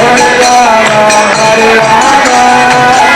Hare Rama, Hare Rama,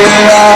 Hare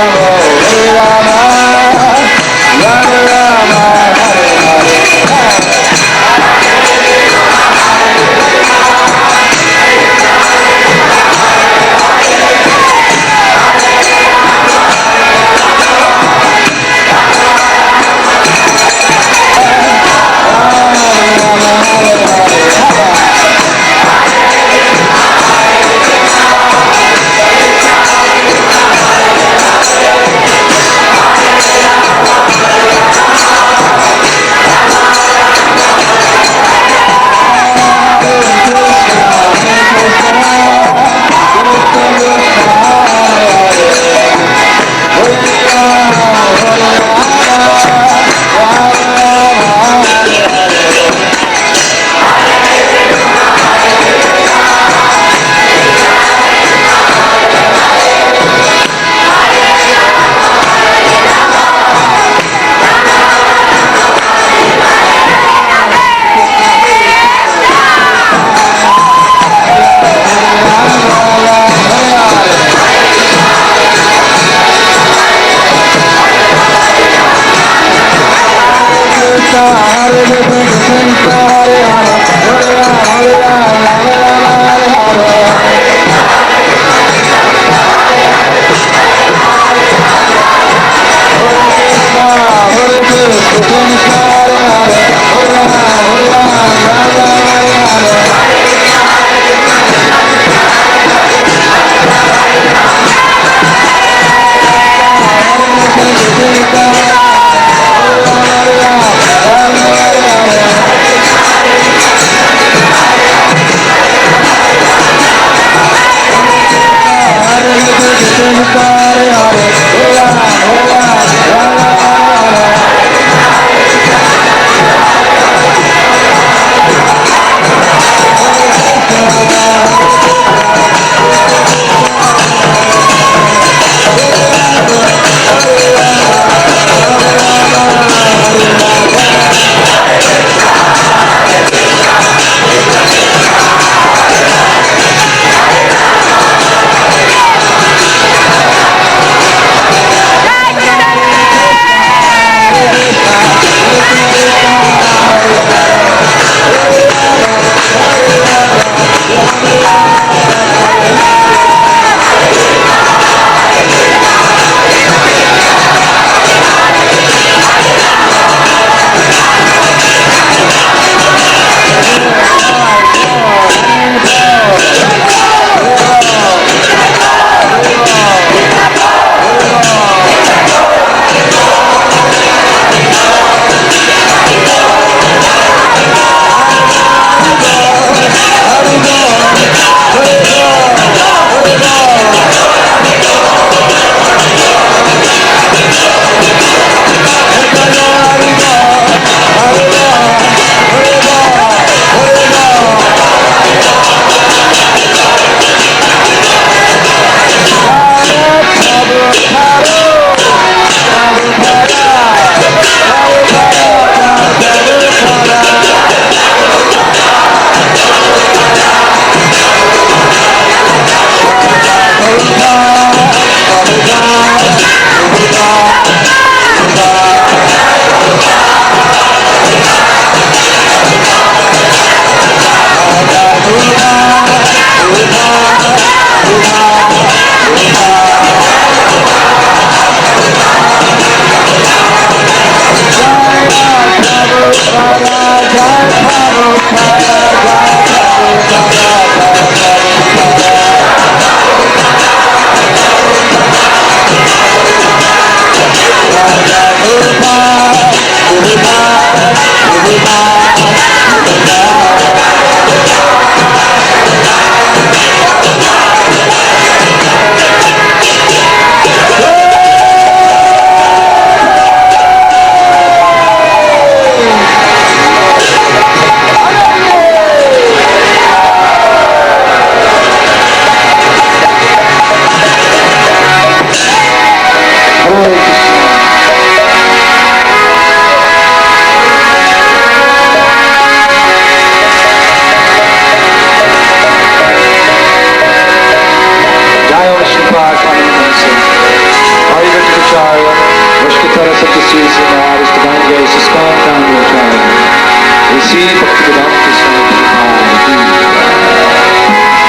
Sri Bhaktivedanta Swami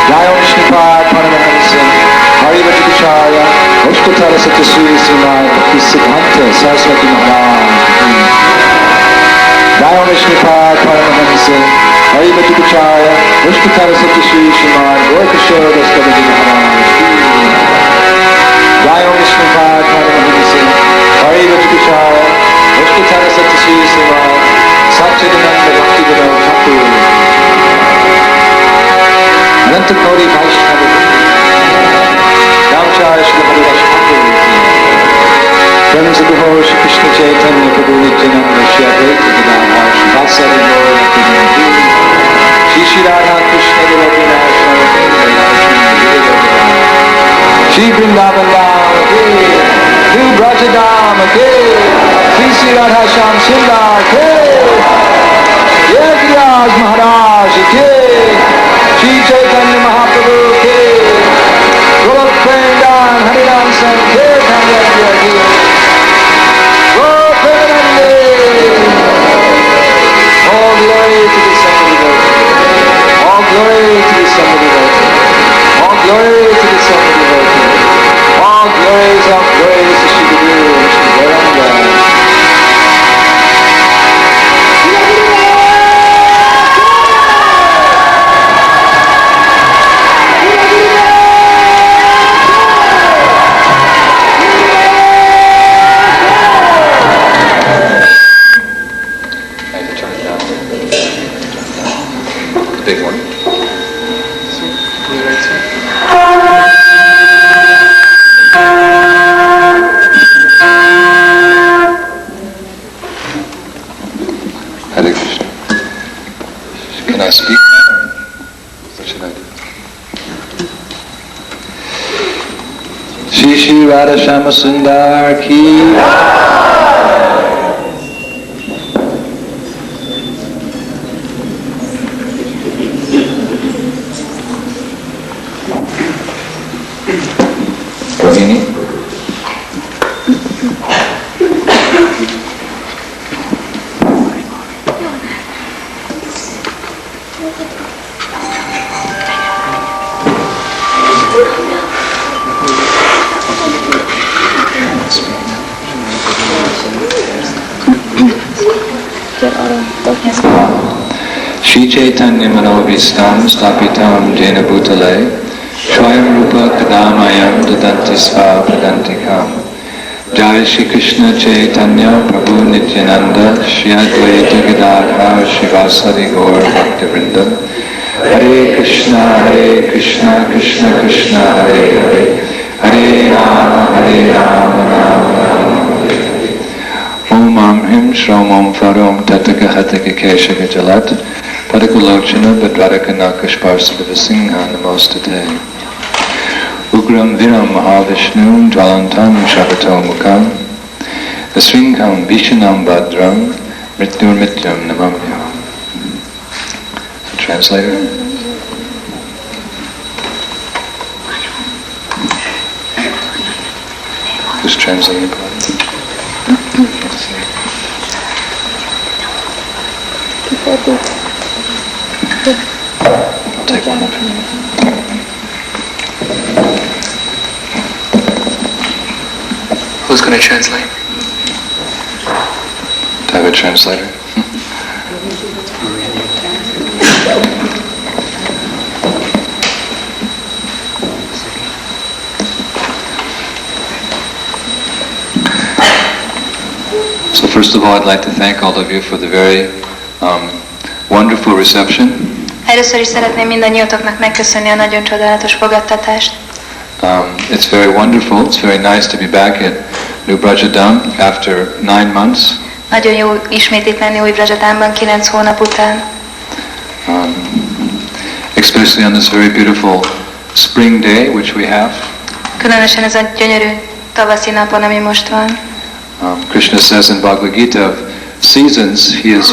Jai Om Shripad Paramahansa Harivajikacharya Oshkotara Satyasri Srimad Bhaktisiddhanta Saraswati Maharaj Jai Om Shripad Paramahansa Harivajikacharya Oshkotara Satyasri Srimad Gorkishore Daskavaji Maharaj Jai Om Shripad Paramahansa Harivajikacharya Oshkotara Satyasri Srimad Satchidananda Bhaktivedanta Thakur Ananta Kori Vaishnava Ramacharya Shri Haridas Thakur Prem Sadhuho Shri Krishna Chaitanya Prabhu Nityananda Shri Advaita Gadadhara Shri Vasari Gaura Bhaktivedanta Shri Shri Radha Krishna Devakina Shri Vrindavan Dham Ke Shri Vraja Dáma Ke Shri Shri Radha Shyam Sundar Ke H.D.G.Indradyumna Maharája Ke Shri Chaitanya Mahaprabhu Ke Golok Prendan Hariram Sankirtan Yajya Ke Gopenande All glory to the Son of Devotee All glory to the Son of Devotee All glory to the Son of Devotee All glories of glories to Shri Guru and Shri Gauranga Big one. Hare Krishna. Can I speak now? What should I do? Shri Shri Radha Shama Sundar Ki Rohini. Shri Chaitanya Manovistam Stapitam Jena Bhutale Swayam Rupa Kadamayam Dadanti Sva Pradantikam Jai Shri Krishna Chaitanya Prabhu Nityananda Shri Advaita Gadadhara Shri Vasari Gaur Bhaktivinoda Hare Krishna Krishna Krishna Hare Hare Hare Rama Rama Rama Hare Om Am Him Shrom Om Farom Tataka Hataka Keshaka Jalat Padakalochana Badradaka Nakashparsava Singha Namostate Ugram Viram Mahavishnu Jwalantam Shavato Mukam Asrinkam Vishanam Bhadram Mrityur Mityam Namamya. Translator? Who's translating? I'll take one. Who's going to translate? Do I have a translator? So first of all, I'd like to thank all of you for the very wonderful reception. Először is szeretném mindannyiatoknak megköszönni a nagyon csodálatos fogadtatást. It's very wonderful. It's very nice to be back at New Brajadam after 9 months. Nagyon jó ismét itt lenni új Brajadamban 9 hónap után. Especially on this very beautiful spring day which we have. Különösen ez a gyönyörű tavaszi napon, ami most van. Krishna says in Bhagavad Gita, of seasons he is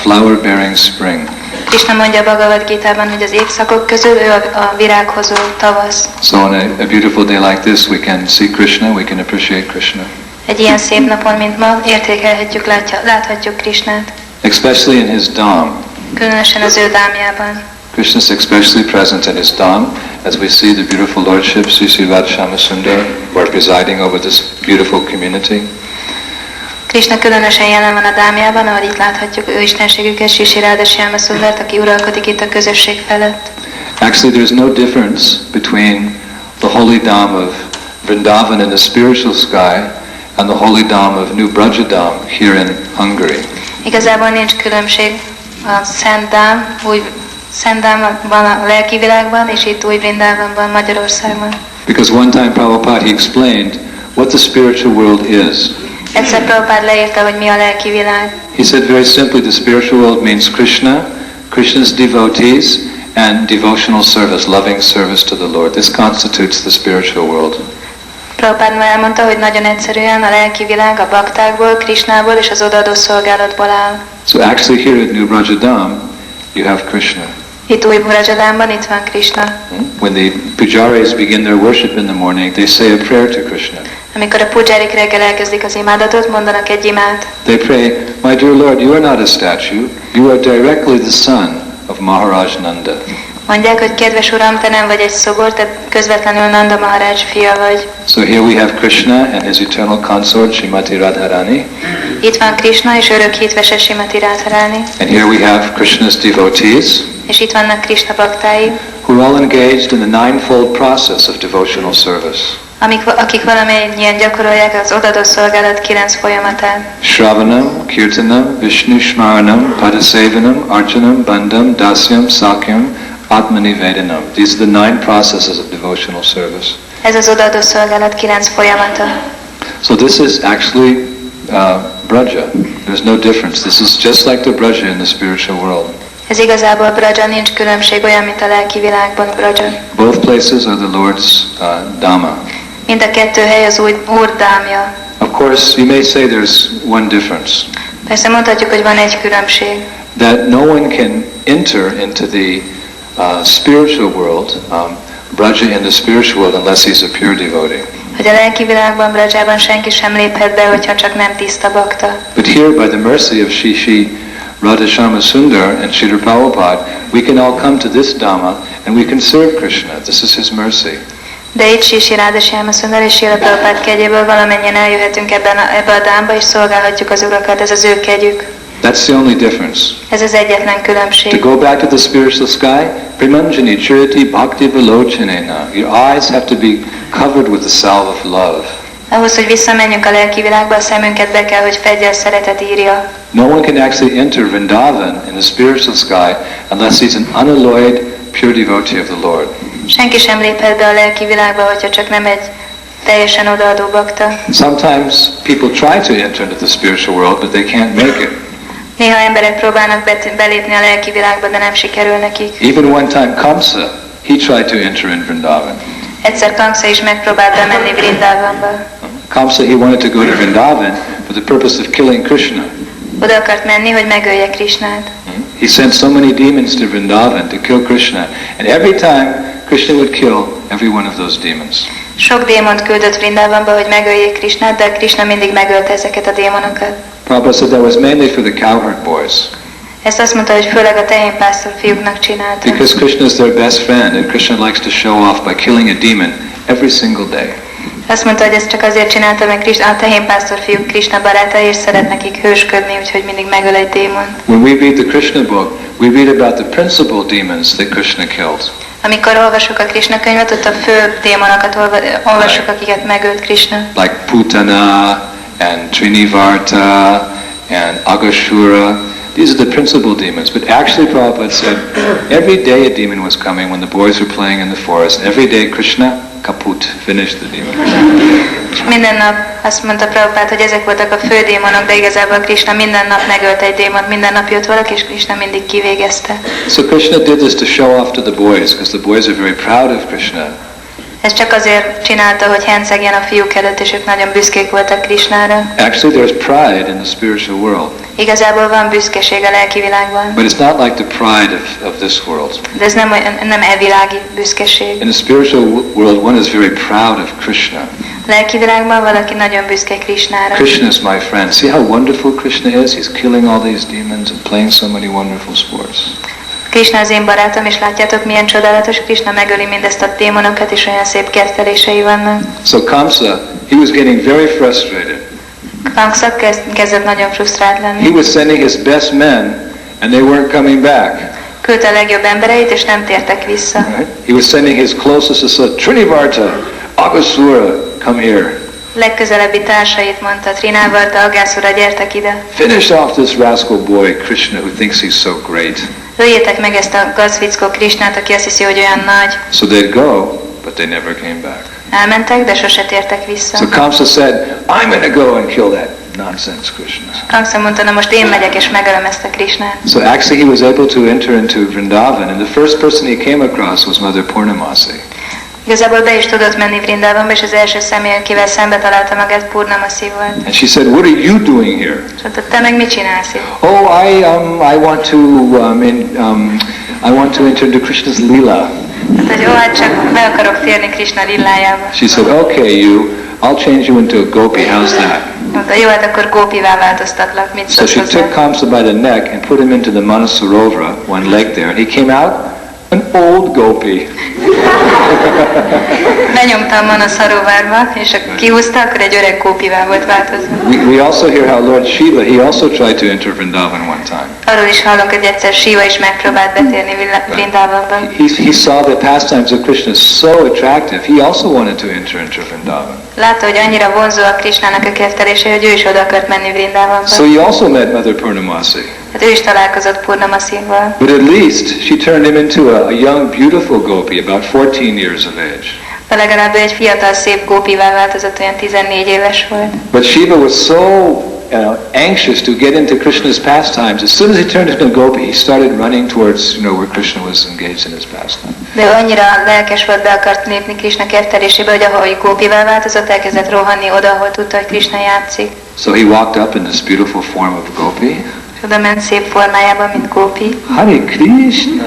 flower-bearing spring. Krishna mondja a Bhagavad Gitában, hogy az évszakok közül ő a virághozó tavasz. So on a beautiful day like this, we can see Krishna, we can appreciate Krishna. Egy ilyen szép napon, mint ma, értékelhetjük, láthatjuk Krishnát. Especially in his Dham. különösen az ő dámjában. Krishna is especially present in his Dham, as we see the beautiful lordship, Sri Sri Radha Sundar, who are presiding over this beautiful community. Krishna különösen jelen van a dámjában, ahogy itt láthatjuk ő istenségüket, Sri Sri Radha Sundart, aki uralkodik itt a közösség felett. Actually, there's no difference between the holy Dham of Vrindavan in the spiritual sky and the holy Dham of New Brajadam here in Hungary. Igazából nincs különbség a Szent Dám van a lelki világban, és itt új Vrindávamban, Magyarországban. Because one time Prabhupada, he explained what the spiritual world is. Egyszer Prabhupada leírta, hogy mi a lelki világ. He said very simply, the spiritual world means Krishna, Krishna's devotees, and devotional service, loving service to the Lord. This constitutes the spiritual world. Prabhupada elmondta, hogy nagyon egyszerűen a lelki világ a baktákból, Krishnából és az odaadó szolgálatból áll. So actually here at New Brajadam, you have Krishna. Itt új Brajadámban itt van Krishna. When the pujaris begin their worship in the morning, they say a prayer to Krishna. Amikor a pujárik reggel elkezdik az imádatot, mondanak egy imát. They pray, my dear Lord, you are not a statue, you are directly the son of Maharaj Nanda. Mondják, hogy kedves Uram, te nem vagy egy szobor, te közvetlenül Nanda Maharaj fia vagy. So here we have Krishna and his eternal consort, Srimati Radharani. Itt van Krishna és örök hitvese Srimati Radharani. And here we have Krishna's devotees, És itt vannak Krishna baktái, who are all engaged in the ninefold process of devotional service. akik valamennyien gyakorolják az odaadó szolgálat 9 folyamatát. Shravanam, Kirtanam, Vishnu Shmaranam, Padasevanam, Archanam, Bandham, Dasyam, Sakyam, Atmani Vedanam. These are the 9 processes of devotional service. Ez az odaadó szolgálat 9 folyamata. So this is actually Braja. There's no difference. This is just like the Braja in the spiritual world. Ez igazából Braja, nincs különbség, olyan, mint a lelki világban Braja. Both places are the Lord's Dhamma. Mind a kettő hely az Úr dámja. Of course, you may say there's one difference. Persze mondhatjuk, hogy van egy különbség. That no one can enter into the spiritual world, Braja in the spiritual world, unless he's a pure devotee. Hogy a lelki világban, Brajában senki sem léphet be, hogyha csak nem tiszta bakta. But here, by the mercy of Sri Radha Sundar and Srila Prabhupada, we can all come to this Dhamma and we can serve Krishna. This is his mercy. De itt Sri Radha Sundar és Srila Prabhupada kegyéből valamennyien eljöhetünk ebbe a dámba, és szolgálhatjuk az urakat, ez az ő kegyük. That's the only difference. Ez az egyetlen különbség. To go back to the spiritual sky, Primanjani Chiriti Bhakti Vilochanena. Your eyes have to be covered with the salve of love. Ahhoz, hogy visszamenjünk a lelki világba, a szemünket be kell, hogy fedje a szeretet írja. No one can actually enter Vrindavan in the spiritual sky unless he's an unalloyed, pure devotee of the Lord. Senki sem léphet be a lelki világba, hogyha csak nem egy teljesen odaadó bakta. Sometimes people try to enter into the spiritual world, but they can't make it. Néha emberek próbálnak belépni a lelki világba, de nem sikerül nekik. Even one time Kamsa, he tried to enter in Vrindavan. Egyszer Kamsa is megpróbált bemenni Vrindavanba. Kamsa, he wanted to go to Vrindavan for the purpose of killing Krishna. Oda akart menni, hogy megölje Krishnát. He sent so many demons to Vrindavan to kill Krishna, and every time Krishna would kill every one of those demons. Sok démont küldött Vrindavanba, hogy megöljék Krishnát, de Krishna mindig megölte ezeket a démonokat. Prabhupada said that was mainly for the cowherd boys. Ezt azt mondta, hogy főleg a tehénpásztor fiúknak csinálta. Because Krishna is their best friend, and Krishna likes to show off by killing a demon every single day. Azt mondta, hogy ezt csak azért csinálta, mert a tehénpásztor fiúk Krishna barátai, és szeret nekik hősködni, úgyhogy mindig megöl egy démont. When we read the Krishna book, we read about the principal demons that Krishna killed. Amikor olvasjuk a Krishna könyvet, ott a fő démonokat olvasjuk, akiket megölt Krishna. Like Putana and Trinivarta and Agashura. These are the principal demons. But actually Prabhupada said every day a demon was coming when the boys were playing in the forest. Every day Krishna, kaput, finished the demon. És minden nap azt mondta Prabhupada, hogy ezek voltak a fő démonok, de igazából Krishna minden nap megölt egy démont, minden nap jött valaki, és Krishna mindig kivégezte. So Krishna did this to show off to the boys, because the boys are very proud of Krishna. Ez csak azért csinálta, hogy hencegjen a fiúk előtt, és ők nagyon büszkék voltak Krisnára. Actually, there's pride in the spiritual world. Igazából van büszkeség a lelki világban. But it's not like the pride of this world. De ez nem világi büszkeség. In the spiritual world, one is very proud of Krishna. A lelki világban valaki nagyon büszke Krisnára. Krishna is my friend. See how wonderful Krishna is? He's killing all these demons and playing so many wonderful sports. Krisna az én barátom, és látjátok, milyen csodálatos. Krisna megöli mindezt a démonokat, és olyan szép kettelései vannak. So Kamsa, he was getting very frustrated. Kamsa kezdett nagyon frusztrált lenni. He was sending his best men, and they weren't coming back. Küldte a legjobb embereit, és nem tértek vissza. Right? He was sending his closest associates, Trinivarta, Agasura, come here. Legközelebbi társait mondta, Trinavarta, Agászura, gyertek ide. Finish off this rascal boy, Krishna, who thinks he's so great. Öljétek meg ezt a gazfickó Krisnát, aki azt hiszi, hogy olyan nagy. So they'd go, but they never came back. Elmentek, de sose tértek vissza. So Kamsa said, I'm going to go and kill that nonsense Krishna. Kamsa mondta, na most én megyek és megölöm ezt a Krisnát. So actually he was able to enter into Vrindavan, and the first person he came across was Mother Purnamasi. Igazából be is tudott menni Vrindavanba, és az első személy, akivel szembe találta magát, Purnamasi volt. And she said, what are you doing here? És mondta, te meg mit csinálsz itt? Oh, I want to enter into Krishna's lila. Hát, hogy hát csak be akarok térni Krishna lillájába. She said, okay, I'll change you into a gopi. How's that? Mondta, jó, hát akkor gópivá változtatlak, mit So szólsz she hozzá? took Kamsa by the neck and put him into the Manasarovara, one leg there, and he came out an old gopi. Benyomtam Manaszarovárba, és kihúzta, akkor egy öreg gópivá volt változva. We also hear how Lord Shiva, he also tried to enter Vrindavan one time. Arról is hallunk, hogy egyszer Shiva is megpróbált betérni Vrindavanba. He saw the pastimes of Krishna so attractive, he also wanted to enter into Vrindavan. Látta, hogy annyira vonzó a Krishnának a kettelése, hogy ő is oda akart menni Vrindavanba. So he also met Mother Purnamasi. Hát ő is találkozott Purnamasival. But at least she turned him into a young, beautiful gopi, about 14 years of age. De legalább ő egy fiatal, szép gópivá változott, olyan 14 éves volt. But Shiva was so anxious to get into Krishna's pastimes. As soon as he turned into a gopi, he started running towards, where Krishna was engaged in his pastime. De ő annyira lelkes volt, be akart lépni Krishna kettelésébe, hogy ahogy gópivá változott, elkezdett rohanni oda, ahol tudta, hogy Krishna játszik. So he walked up in this beautiful form of gopi. És oda ment szép formájában, mint gópi. Hare Krishna!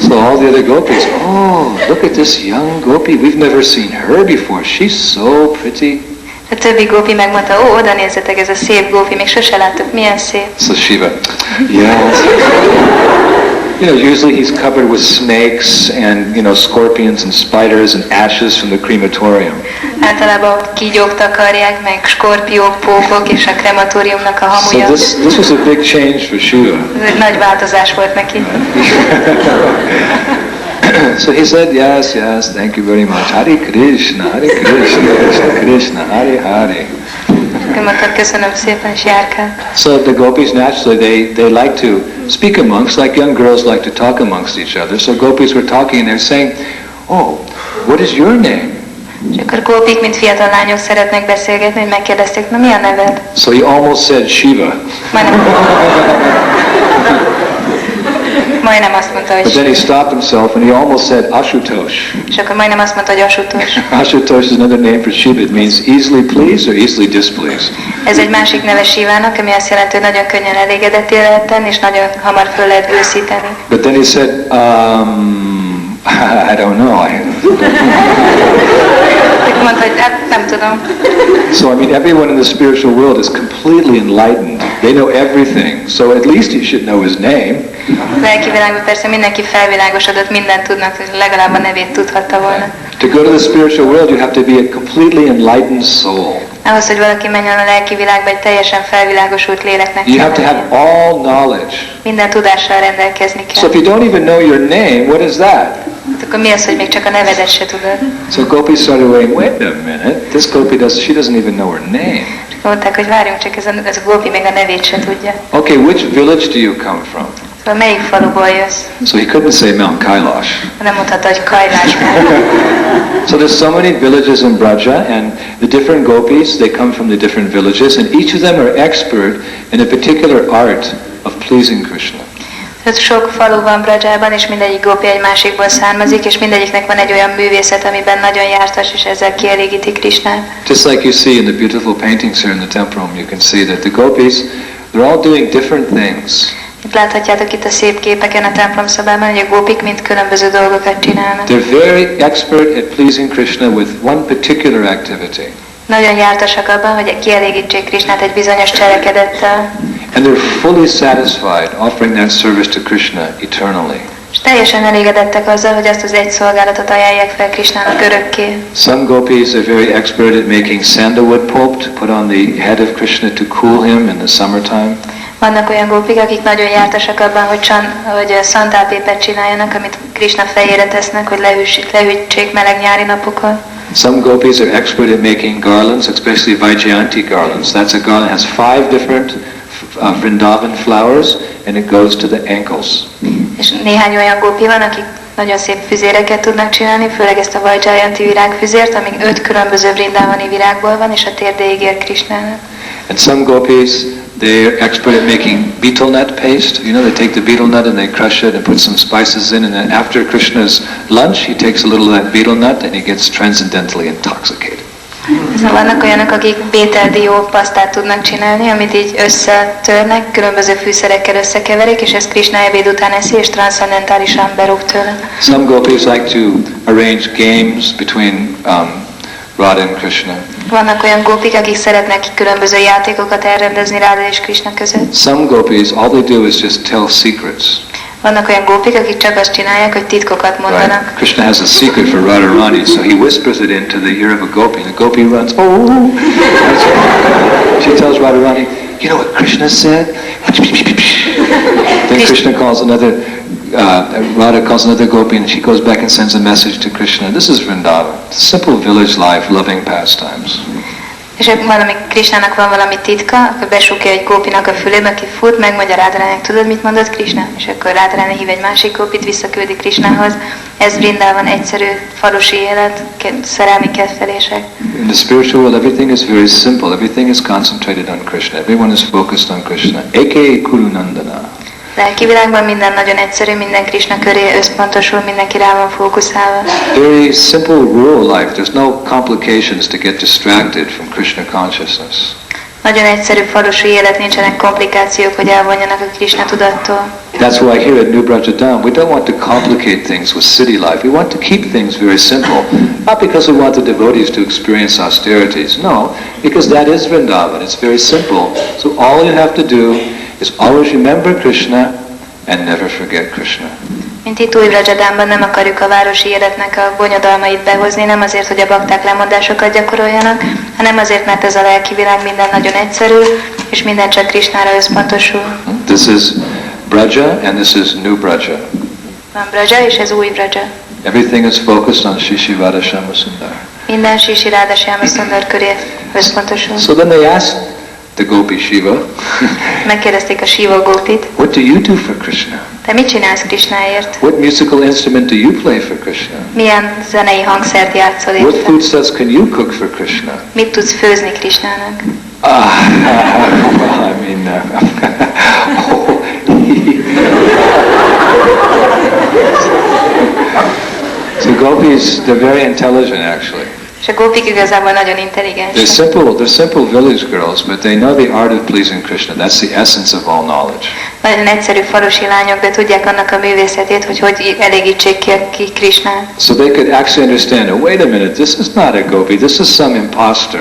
So all the other gopis, oh, look at this young gopi. We've never seen her before. She's so pretty. A többi gópi megmondta, ó, oda nézzetek, ez a szép gópi, még sose láttuk, milyen szép. So Shiva, yes. Usually he's covered with snakes and, scorpions and spiders and ashes from the crematorium. Általában kígyók takarják, meg skorpiók, pókok és a krematóriumnak a So hamuja. this was a big change for Shiva. Ez egy nagy változás volt neki. So he said, yes, thank you very much. Hare Krishna, Krishna Krishna, Hare Hare. Ő mondta, köszönöm szépen, és járkált. So the gopis naturally, they like to speak amongst, like young girls like to talk amongst each other. So gopis were talking and they're saying, oh, what is your name? És akkor gópik, mint fiatal lányok szeretnek beszélgetni, hogy megkérdezték, na mi a neved? So he almost said Shiva. Majdnem azt mondta, But hogy then he stopped himself and he almost said Ashutosh. és akkor majdnem azt mondta, hogy Asutos. Ashutosh is another name for Shiva. It means easily pleased or easily displeased. Ez egy másik neve Shivának, ami azt jelenti, hogy nagyon könnyen elégedetté lehet tenni, és nagyon hamar föl lehet őszíteni. But then he said, I don't know. Mondta, hogy hát nem tudom. So I mean, everyone in the spiritual world is completely enlightened. They know everything. So at least he should know his name. A lelki világban persze mindenki felvilágosodott, mindent tudnak, hogy legalább a nevét tudhatta volna. To go to the spiritual world, you have to be a completely enlightened soul. Ahhoz, hogy valaki menjen a lelki világba, egy teljesen felvilágosult léleknek You kell have to have lennie. all knowledge. Minden tudással rendelkezni So kell. if you don't even know your name, what is that? Hát akkor mi az, hogy még csak a nevedet se tudod? So Gopi started going, wait a minute, this Gopi she doesn't even know her name. És mondták, hogy várjunk csak, ez a gópi még a nevét se tudja. Okay, which village do you come from? Szóval melyik faluból jössz? So he couldn't say Mount Kailash. Nem mondhatta, hogy Kajlás. So there's so many villages in Vraja, and the different gopis, they come from the different villages, and each of them are expert in a particular art of pleasing Krishna. Sok falu van Vrajában, és mindegyik gópi egy másikból származik, és mindegyiknek van egy olyan művészet, amiben nagyon jártas, és ezzel kielégíti Krisnát. Just like you see in the beautiful paintings here in the temple room, you can see that the gopis, they're all doing different things. Itt láthatjátok itt a szép képeken a templomszobában, hogy a gópik mind különböző dolgokat csinálnak. They're very expert at pleasing Krishna with one particular activity. Nagyon jártasak abban, hogy kielégítsék Krisnát egy bizonyos cselekedettel. And they're fully satisfied offering that service to Krishna eternally. És teljesen elégedettek azzal, hogy azt az egy szolgálatot ajánlják fel Krisnának örökké. Some gopis are very expert at making sandalwood pulp to put on the head of Krishna to cool him in the summertime. Vannak olyan gópik, akik nagyon jártasak abban, hogy szantálpépet csináljanak, amit Krisna fejére tesznek, hogy lehűtsék meleg nyári napokon. Some gopis are expert at making garlands, especially Vaijayanti garlands. That's a garland that has 5 different Vrindavan flowers, and it goes to the ankles. És néhány olyan gópi van, akik nagyon szép füzéreket tudnak csinálni, főleg ezt a Vaijayanti virágfüzért, ami 5 különböző vrindavani virágból van, és a térdéig ér Krisnának. And some gopis, they're expert at making betel nut paste. You know, they take the betel nut and they crush it and put some spices in, and then after Krishna's lunch, he takes a little of that betel nut and he gets transcendentally intoxicated. Vannak olyanok, akik bételdió pasztát tudnak csinálni, amit így összetörnek, különböző fűszerekkel összekeverik, és ezt Krishna ebéd után eszi, és transzendentálisan berúg tőle. Some gopis like to arrange games between Radha and Krishna. Vannak olyan gópik, akik szeretnek különböző játékokat elrendezni Radha és Krishna között. Some gopis, all they do is just tell secrets. Vannak olyan gópik, akik csak azt csinálják, hogy titkokat mondanak. Right? Krishna has a secret for Radharani, so he whispers it into the ear of a gopi. The gopi runs, oh! She tells Radharani, you know what Krishna said? Then Krishna calls Radha calls another gopi, and she goes back and sends a message to Krishna. This is Vrindavan. Simple village life, loving pastimes. És Krishnának van valami titka, akkor besúgja egy gópinak a fülébe, aki fut, megmondja Radharának, tudod, mit mondott Krishna? És akkor Radharani hív egy másik gópit, visszaküldi Krishnához. Ez Vrindában egyszerű falusi élet, szerelmi kedvelések. In the spiritual world, everything is very simple. Everything is concentrated on Krishna. Everyone is focused on Krishna. Eke Kurunandana. Lelki világban minden nagyon egyszerű, minden Krishna köré összpontosul, mindenki rá van fókuszálva. Very simple rural life. There's no complications to get distracted from Krishna consciousness. Nagyon egyszerű falusi élet, nincsenek komplikációk, hogy elvonjanak a Krishna tudattól. That's why here at New Vrajadam, we don't want to complicate things with city life. We want to keep things very simple. Not because we want the devotees to experience austerities. No, because that is Vrindavan. It's very simple. So all you have to do is always remember Krishna and never forget Krishna. Mint itt új Vrajadamban nem akarjuk a városi életnek a bonyodalmait behozni, nem azért, hogy a bakták lemondásokat gyakoroljanak, hanem azért, mert ez a lelki világ minden nagyon egyszerű, és minden csak Krishnára összpontosul. This is Vraja and this is New Vraja. Van Vraja és ez új Vraja. Everything is focused on Shishi Radha Shama Sundar. Minden Shishi Radha Shama Sundar köré összpontosul. So then they asked the Gopi Shiva, megkérdezték a Shiva gópit, what do you do for Krishna? Te mit csinálsz Krishnáért? What musical instrument do you play for Krishna? Milyen zenei hangszert játszol What érte? foodstuffs can you cook for Krishna? Mit tudsz főzni Krishnának? Well, I mean, so gopis, they're very intelligent actually. És a gópik igazából nagyon intelligensek. They're simple village girls, but they know the art of pleasing Krishna. That's the essence of all knowledge. Nagyon egyszerű falusi lányok, de tudják annak a művészetét, hogy elégítsék ki Krishnát. So they could actually understand, oh, wait a minute, this is not a gopi, this is some imposter.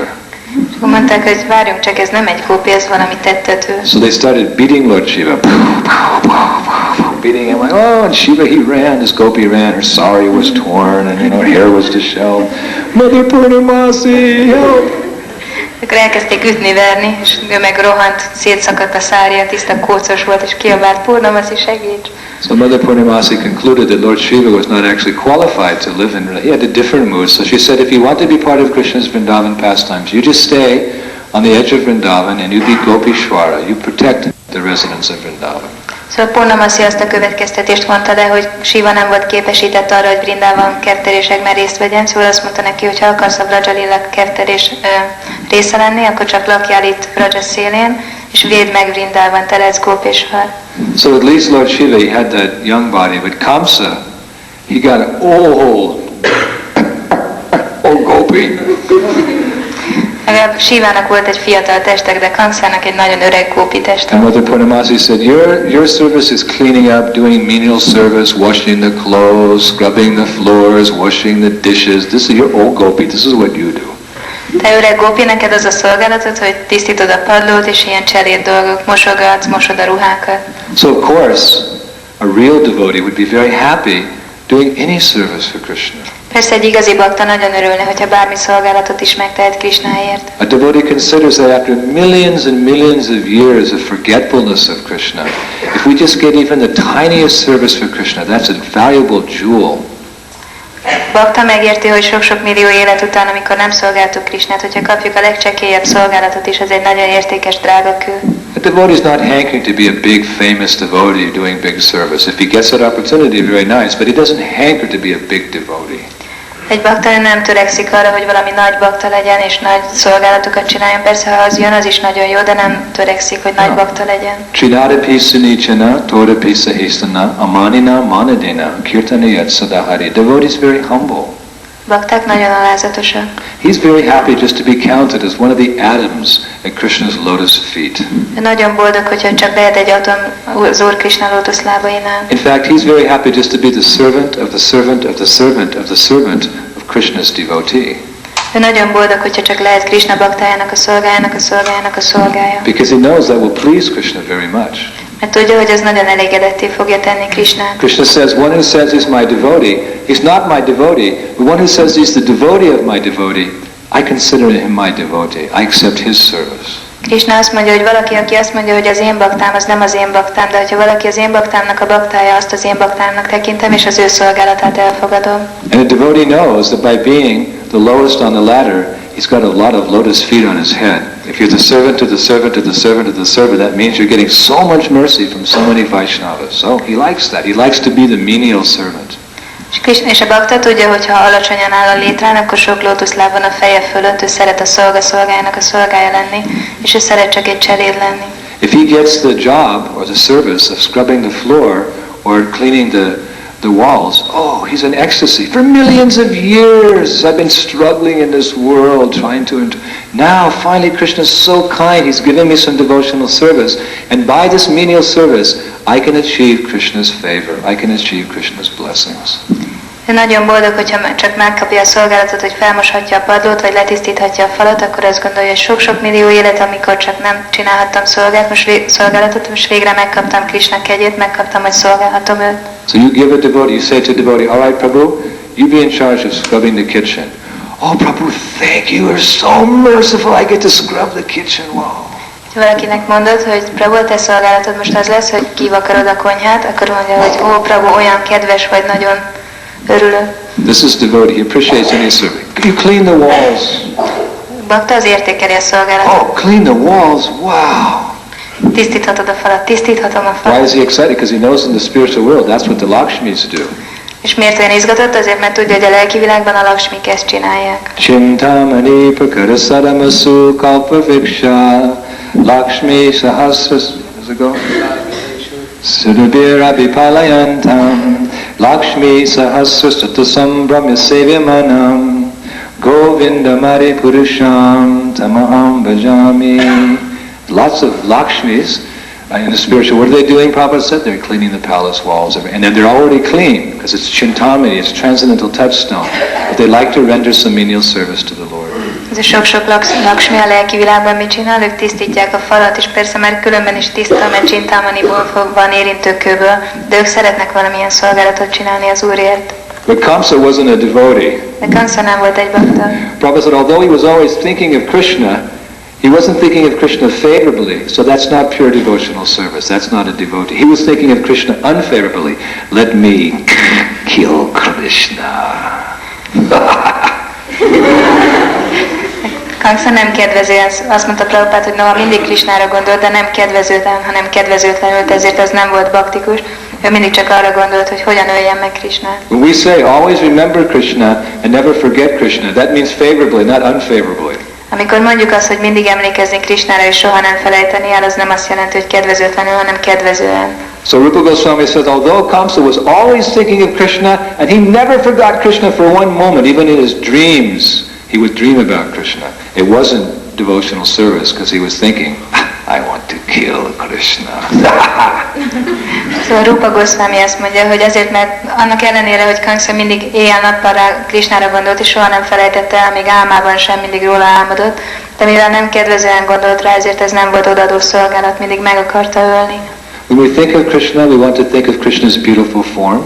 És akkor mondták, hogy várjunk csak, ez nem egy gópi, ez valami tettető. So they started beating Lord Shiva. Beating him like, oh, and Shiva, he ran, this gopi ran, her sari was torn, and her hair was disheveled. Mother Purnamasi, help! Akkor elkezdték ütni, verni, és ő meg rohant, szétszakadt a szárja, tiszta kócos volt, és kiabált, Purnamasi, segíts! So Mother Purnamasi concluded that Lord Shiva was not actually qualified to live in, he had a different mood. So she said, if you want to be part of Krishna's Vrindavan pastimes, you just stay on the edge of Vrindavan and you be Gopishwara, you protect the residents of Vrindavan. Szóval Purnamasi azt a következtetést mondta le, hogy Shiva nem volt képesített arra, hogy Vrindavan kerterésekben részt vegyen, szóval azt mondta neki, hogy ha akarsz a Vraja Lila kerterés része lenni, akkor csak lakjál itt Vraja szélén, és védd meg Vrindában, te lesz gópésvar. So at least Lord Shiva, he had that young body, but Kamsa, he got an old gopi. Legalább Shivának volt egy fiatal testek, de Kamsának egy nagyon öreg gópi teste. And Mother Purnamasi said, your service is cleaning up, doing menial service, washing the clothes, scrubbing the floors, washing the dishes. This is your old gopi. This is what you do. Te öreg gópi, neked az a szolgálatod, hogy tisztítod a padlót, és ilyen cseréd dolgok, mosogatsz, mosod a ruhákat. So of course, a real devotee would be very happy doing any service for Krishna. Persze egy igazi bakta nagyon örülne, hogyha bármi szolgálatot is megtehet Krishnáért. A devotee considers that after millions and millions of years of forgetfulness of Krishna, if we just get even the tiniest service for Krishna, that's a valuable jewel. Bakta megérti, hogy sok-sok millió élet után, amikor nem szolgáltuk Krishnát, hogyha kapjuk a legcsekélyebb szolgálatot is, az egy nagyon értékes drágakő. A devotee is not hankering to be a big famous devotee doing big service. If he gets that opportunity, very nice, but he doesn't hanker to be a big devotee. Egy bakta nem törekszik arra, hogy valami nagy bakta legyen és nagy szolgálatokat csináljon. Persze, ha az jön, az is nagyon jó, de nem törekszik, hogy nagy bakta legyen. Trinadapi sunichana, todapi sahistana, amanina manadena, kirtanayat sadahari. Devotee is very humble. Bakták nagyon alázatosak. He's very happy just to be counted as one of the atoms at Krishna's lotus feet. Ő nagyon boldog, hogyha csak lehet egy atom az Úr Krishna lótuszlábainál. In fact, he's very happy just to be the servant of the servant of the servant of the servant of Krishna's devotee. Ő nagyon boldog, hogyha csak lehet Krishna baktájának a szolgájának a szolgájának a szolgája. Because he knows that will please Krishna very much. Mert tudja, hogy az nagyon elégedetté fogja tenni Krishnát. Krishna says, one who says he's my devotee, he's not my devotee. The one who says he's the devotee of my devotee, I consider him my devotee. I accept his service. Krishna azt mondja, hogy valaki, aki azt mondja, hogy az én baktám, az nem az én baktám, de hogyha valaki az én baktámnak a baktája, azt az én baktámnak tekintem, és az ő szolgálatát elfogadom. And a devotee knows that by being the lowest on the ladder, he's got a lot of lotus feet on his head. If you're the servant to the servant to the servant to the servant, that means you're getting so much mercy from so many Vaishnavas. So he likes that. He likes to be the menial servant. És a bakta tudja, hogy ha alacsonyan áll a létrán, akkor sok lótuszláb van a feje fölött, ő szeret a szolgájának a szolgája lenni, és ő szeret csak egy cseléd lenni. If he gets the job or the service of scrubbing the floor or cleaning the walls, oh, he's in ecstasy. For millions of years I've been struggling in this world trying to... Now finally Krishna's so kind, he's given me some devotional service, and by this menial service I can achieve Krishna's favor, I can achieve Krishna's blessings. Ő nagyon boldog, hogyha csak megkapja a szolgálatot, hogy felmoshatja a padlót, vagy letisztíthatja a falat, akkor azt gondolja, hogy sok-sok millió élet, amikor csak nem csinálhattam szolgálatot, most végre megkaptam Krishna kegyét, megkaptam, hogy szolgálhatom őt. So you give a devotee, you say to a devotee, all right, Prabhu, you be in charge of scrubbing the kitchen. Oh, Prabhu, thank you, you're so merciful, I get to scrub the kitchen, wow. Ha valakinek mondod, hogy Prabhu, te szolgálatod most az lesz, hogy kivakarod a konyhát, akkor mondja, hogy ó, Prabhu, olyan kedves vagy, nagyon örülök. This is devotee, he appreciates any service. You clean the walls. Bakta az értékeli a szolgálatot. Oh, clean the walls, wow. Tisztíthatod a falat, tisztíthatom a falat. Why is he excited? Because he knows in the spiritual world that's what the Lakshmis do. És miért olyan izgatott? Azért, mert tudja, hogy a lelki világban a Lakshmik ezt csinálják. Chintamani prakarasadamasu kalpaviksha Lakshmi sahasras... Does it go? Sudabhirabhipalayantam Lakshmi sahasrasatatam brahma sevyamanam Govindamari purusham tamaham bhajami. Lots of Lakshmis in the spiritual. What are they doing? Prabhupada said they're cleaning the palace walls. And then they're already clean because it's Chintamani, it's transcendental touchstone. But they like to render some menial service to the Lord. Ez sok-sok Lakshmi a lelki világban mit csinál? Ők tisztítják a falat, és persze már különben is tiszta, mert Csintamaniból van érintőkőből, de ők szeretnek valamilyen szolgálatot csinálni az Úrért. But Kamsa wasn't a devotee. De Kamsa nem volt egy bakta. Prabhupada said, although he was always thinking of Krishna, he wasn't thinking of Krishna favorably, so that's not pure devotional service. That's not a devotee. He was thinking of Krishna unfavorably. Let me kill Krishna. Kamsa nem kedvező, azt mondta Prabhupád, hogy noha mindig Krishnára gondolt, de nem kedvezőtlen, hanem kedvezőtlenül, ezért az nem volt baktikus. Ő mindig csak arra gondolt, hogy hogyan öljen meg Krishnát. When we say always remember Krishna and never forget Krishna, that means favorably, not unfavorably. Amikor mondjuk azt, hogy mindig emlékezni Krisnára és soha nem felejteni el, az nem azt jelenti, hogy kedvezőtlenül, hanem kedvezően. So Rupa Goswami says, although Kamsa was always thinking of Krishna, and he never forgot Krishna for one moment, even in his dreams, he would dream about Krishna. It wasn't devotional service, because he was thinking, I want to kill Krishna. Szóval Rupa Goswami azt mondja, hogy azért, mert annak ellenére, hogy Kamsa mindig éjjel-nappal Krishnára gondolt, és soha nem felejtette el, még álmában sem mindig róla álmodott, de mivel nem kedvezően gondolt rá, ezért ez nem volt odaadó szolgálat, mindig meg akarta ölni. When we think of Krishna, we want to think of Krishna's beautiful form.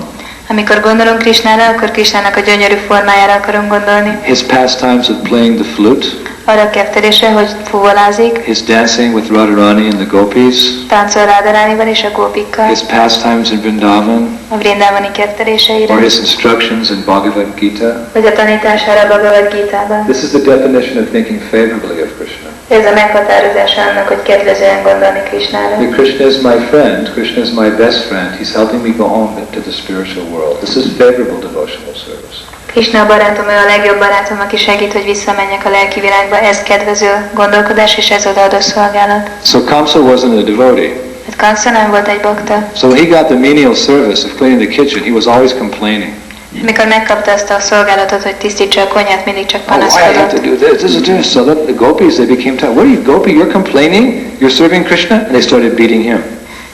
Amikor gondolunk Krishnára, akkor Krishnának a gyönyörű formájára akarunk gondolni. His pastimes of playing the flute. Arra a keftelésre, hogy fuvolázik. His dancing with Radharani and the gopis. Táncol Radharanival és a gópikkal. His pastimes in Vrindavan. A vrindavani kefteléseire. Or his instructions in Bhagavad Gita. Vagy a tanítására a Bhagavad Gitában. This is the definition of thinking favorably of Krishna. Ez a meghatározása annak, hogy kedvezően gondolni Krishnára. Krishna is my friend, Krishna is my best friend. He's helping me go home into the spiritual world. This is favorable devotional service. Krishna a barátom, ő a legjobb barátom, aki segít, hogy visszamenjek a lelki világba. Ez kedvező gondolkodás, és ez odaadó szolgálat. So Kamsa wasn't a devotee. Kamsa nem volt egy bakta. So when he got the menial service of cleaning the kitchen, he was always complaining. Mikor megkapta azt a szolgálatot, hogy tisztítsa a konyhát, mindig csak Oh, I have to panaszkodott. do this. So the gopis, they became tired. What are you, gopi? You're complaining? You're serving Krishna? And they started beating him.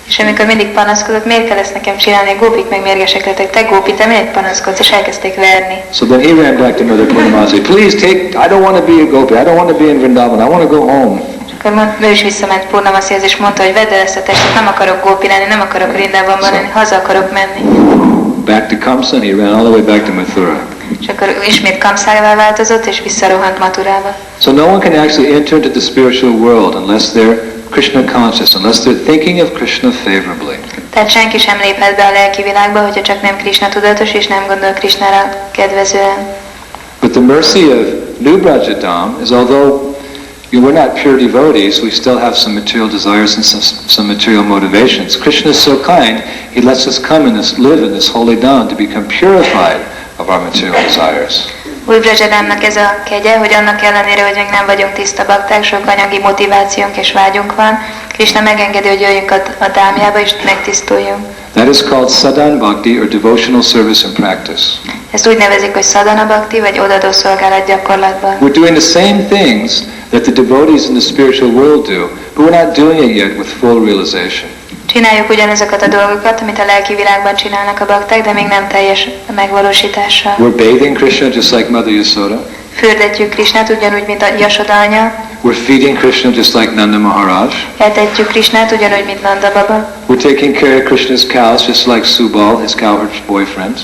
És amikor mindig panaszkodott, miért kell ezt nekem csinálni? A gópik meg mérgesek lettek. Te gópi, te miért panaszkodsz? És elkezdték verni. So then he ran back to Mother Purnamasi. Please take, I don't want to be a gopi. I don't want to be in Vrindavan. I want to go home. És akkor ő is visszament Purnamasihez, és mondta, hogy vedd el ezt a testet, nem akarok gópi lenni, nem akarok Vrindavanban lenni, haza akarok menni. Back to Kamsa, and he ran all the way back to Mathura. És akkor ismét Kamszává változott, és visszarohant Mathurába. So no one can actually enter into the spiritual world unless they're Krishna conscious, unless they're thinking of Krishna favorably. Tehát senki sem léphet be a lelki világba, hogyha csak nem Krishna tudatos, és nem gondol Krishnára kedvezően. But the mercy of New Brajadam is, although we're not pure devotees, we still have some material desires and some material motivations. Krishna is so kind, he lets us come and live in this holy Dham to become purified of our material desires. Új Brajadámnak ez a kegye, hogy annak ellenére, hogy még nem vagyunk tiszta bakták, sok anyagi motivációnk és vágyunk van, Krishna megengedi, hogy jöjjünk a dámjába és megtisztuljunk. That is called sadhana bhakti, or devotional service and practice. Ezt úgy nevezik, hogy sadhana bhakti, vagy odadó szolgálat gyakorlatban. We're doing the same things that the devotees in the spiritual world do, but we're not doing it yet with full realization. Csináljuk ugyanazokat a dolgokat, amit a lelki világban csinálnak a bakták, de még nem teljes megvalósítással. We're bathing Krishna just like Mother Yasoda. Fürdetjük Krishnát ugyanúgy, mint a Yasoda anya. We're feeding Krishna just like Nanda Maharaj. Etetjük Krishnát ugyanúgy, mint Nanda baba. We're taking care of Krishna's cows just like Subal, his cowherd's boyfriend.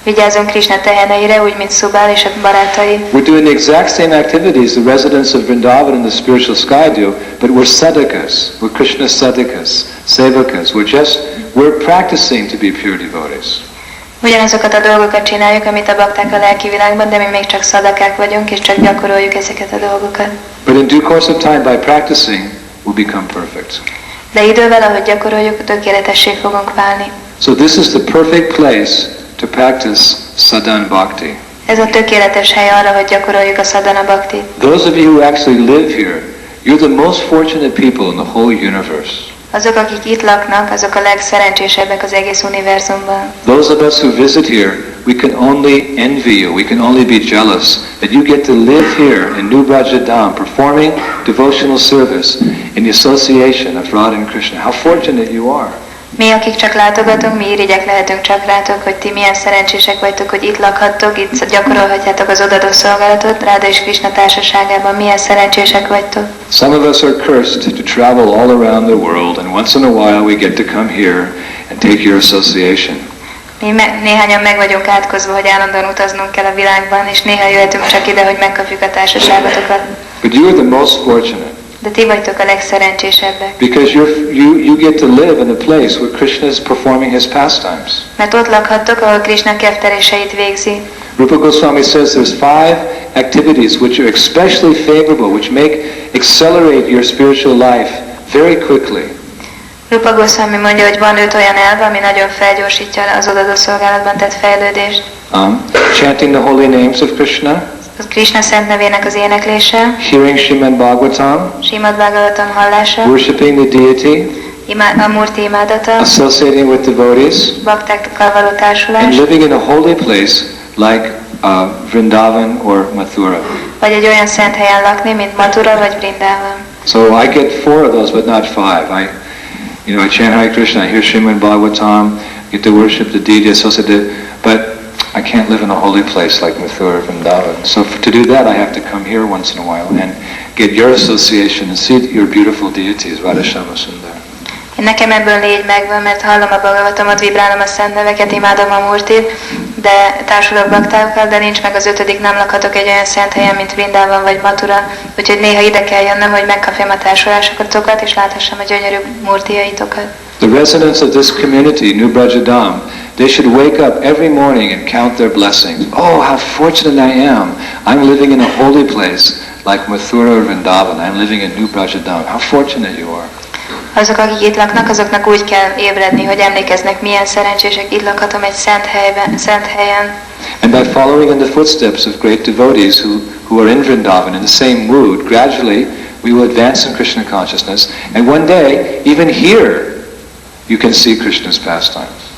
Vigyázzunk Krishna teheneire, úgy, mint Subal és a barátai. We're doing the exact same activities the residents of Vrindavan and the spiritual sky do, but we're sadhakas. We're Krishna sadhakas, sevakas. We're practicing to be pure devotees. Ugyanazokat a dolgokat csináljuk, amit a bakták a lelki világban, de mi még csak szadakák vagyunk, és csak gyakoroljuk ezeket a dolgokat. But in due course of time, by practicing, we'll become perfect. De idővel, ahogy gyakoroljuk, tökéletessé fogunk válni. So this is the perfect place to practice sadhana bhakti. Ez a tökéletes hely arra, hogy gyakoroljuk a sadhana bhaktit. Those of you who actually live here, you're the most fortunate people in the whole universe. Azok, akik itt laknak, azok a legszerencsésebbek az egész univerzumban. Those of us who visit here, we can only envy you, we can only be jealous that you get to live here in New Brajadam, performing devotional service in the association of Radha and Krishna. How fortunate you are. Mi, akik csak látogatunk, mi irigyek lehetünk csak rátok, hogy ti milyen szerencsések vagytok, hogy itt lakhattok, itt gyakorolhatjátok az odadó szolgálatot, Ráda és Krishna társaságában, milyen szerencsések vagytok. Some of us are cursed to travel all around the world, and once in a while we get to come here and take your association. Mi néhányan meg vagyunk átkozva, hogy állandóan utaznunk kell a világban, és néha jöhetünk csak ide, hogy megkapjuk a társaságotokat. But you are the most fortunate. De ti vagytok a legszerencsésebbek. Because you get to live in a place where Krishna is performing his pastimes. Mert ott lakhattok, ahol Krishna kefteléseit végzi. Rupa Goswami says there's 5 activities which are especially favorable, which accelerate your spiritual life very quickly. Rupa Goswami mondja, hogy van 5 olyan elv, ami nagyon felgyorsítja az odadó szolgálatban tett fejlődést. Chanting the holy names of Krishna. az Krishna szent nevének az éneklése, hearing Srimad Bhagavatam, Srimad Bhagavatam hallása, worshipping the deity, a Murti imádata, associating with devotees, baktákkal való and társulás, living in a holy place like Vrindavan or Mathura. vagy egy olyan szent helyen lakni, mint Mathura vagy Vrindavan. So I get 4 of those, but not 5. I chant Hare Krishna, I hear Srimad Bhagavatam, get to worship the deity associated, but I can't live in a holy place like Mathura or Vrindavan. So to do that, I have to come here once in a while and get your association and see your beautiful deities, Radha Sundar. Nekem ebből 4 megvan, mert hallom a Bhagavatamot, vibrálom a szent neveket, imádom a Murtit, de társulok baktákkal, de nincs meg az 5., nem lakhatok egy olyan szent helyen, mint Vrindavan vagy Mathura, úgyhogy néha ide kell jönnöm, hogy megkapjam a társulásokat, és láthassam a gyönyörű Murtiaitokat. The residents of this community, New Brajadam, they should wake up every morning and count their blessings. Oh, how fortunate I am. I'm living in a holy place like Mathura or Vrindavan. I'm living in New Brajadam. How fortunate you are. Azok, akik itt laknak, azoknak úgy kell ébredni, hogy emlékeznek, milyen szerencsések, itt lakhatom egy szent helyen. And by following in the footsteps of great devotees who are in Vrindavan in the same mood, gradually we will advance in Krishna consciousness, and one day, even here, you can see Krishna's pastimes.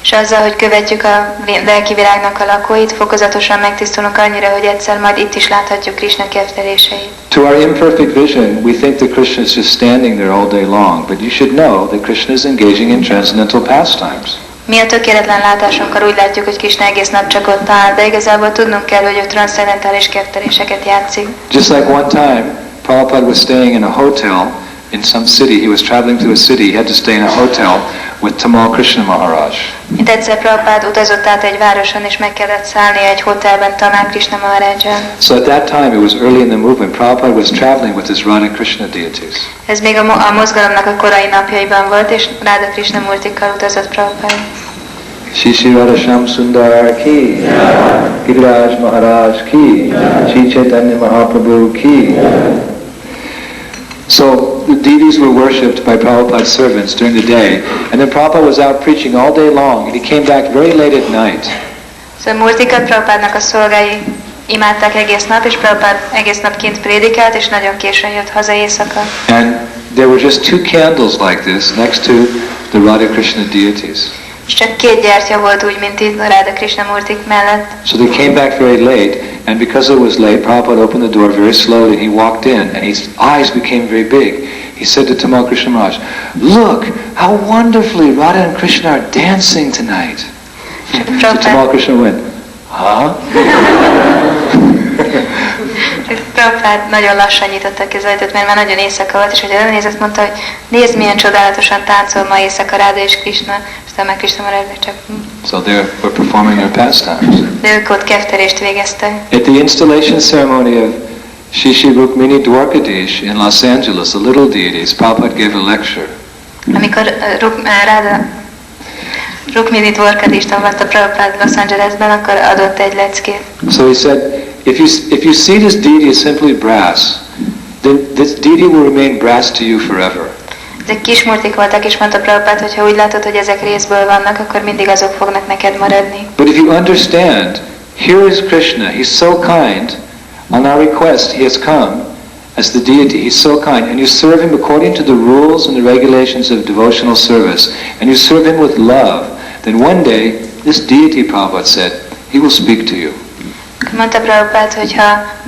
És azzal, hogy követjük a lelki világnak a lakóit, fokozatosan megtisztulunk annyira, hogy egyszer majd itt is láthatjuk Krishna kefteléseit. To our imperfect vision, we think that Krishna is just standing there all day long, but you should know that Krishna is engaging in transcendental pastimes. Mi a tökéletlen látásunkkal úgy látjuk, hogy Krishna egész nap csak ott áll, de igazából tudnunk kell, hogy ő transzcendentális kefteléseket játszik. Just like one time, Prabhupada was staying in a hotel in some city. He was traveling to a city. He had to stay in a hotel with Tamal Krishna Maharaj. Mint egyszer Prabhupád utazott át egy városon, és meg kellett szállni egy hotelben Tamal Krishna Maharajjal. So at that time, it was early in the movement, Prabhupada was traveling with his Radha Krishna deities. Ez még a mozgalomnak a korai napjaiban volt, és Radha Krishna Murtikkal utazott Prabhupád. Shri Radha Shyam Sundar ki, Giriraj Maharaj ki, Shri Chaitanya Mahaprabhu ki. So the deities were worshipped by Prabhupada's servants during the day, and then Prabhupada was out preaching all day long, and he came back very late at night. Szóval Murtikat Prabhupádnak a szolgái imádták egész nap, és Prabhupád egész nap kint prédikált, és nagyon későn jött haza éjszaka. And there were just 2 candles like this next to the Radha Krishna deities. És csak 2 gyertya volt úgy, mint itt a Radha Krishna Murtik mellett. So they came back very late, and because it was late, Prabhupada opened the door very slowly, and he walked in, and his eyes became very big. He said to Tamal Krishna Maharaj, "Look, how wonderfully Radha and Krishna are dancing tonight." So Tamal Krishna went, "Huh?" Prabhupád nagyon lassan nyitotta ki az ajtót, mert már nagyon éjszaka volt, és hogy elnézett, mondta, hogy nézd, milyen csodálatosan táncol ma éjszaka Radha és Krishna, és Tamal Krishna Maharaj csak... So they were performing their pastimes. De ők ott keftelést végeztek. At the installation ceremony of Shri Rukmini Dwarkadish in Los Angeles, the little deities, Prabhupada gave a lecture. Amikor Radha Rukmini Dwarkadist avatta Prabhupád Los Angelesben, akkor adott egy leckét. So he said, if you see this deity as simply brass, then this deity will remain brass to you forever. Ezek kis murtik voltak, és mondta Prabhupád, hogy ha úgy látod, hogy ezek részből vannak, akkor mindig azok fognak neked maradni. But if you understand, here is Krishna, he's so kind, on our request he has come as the deity, he's so kind, and you serve him according to the rules and the regulations of devotional service, and you serve him with love, then one day, this deity, Prabhupada said, he will speak to you. Mondta Prabhupád,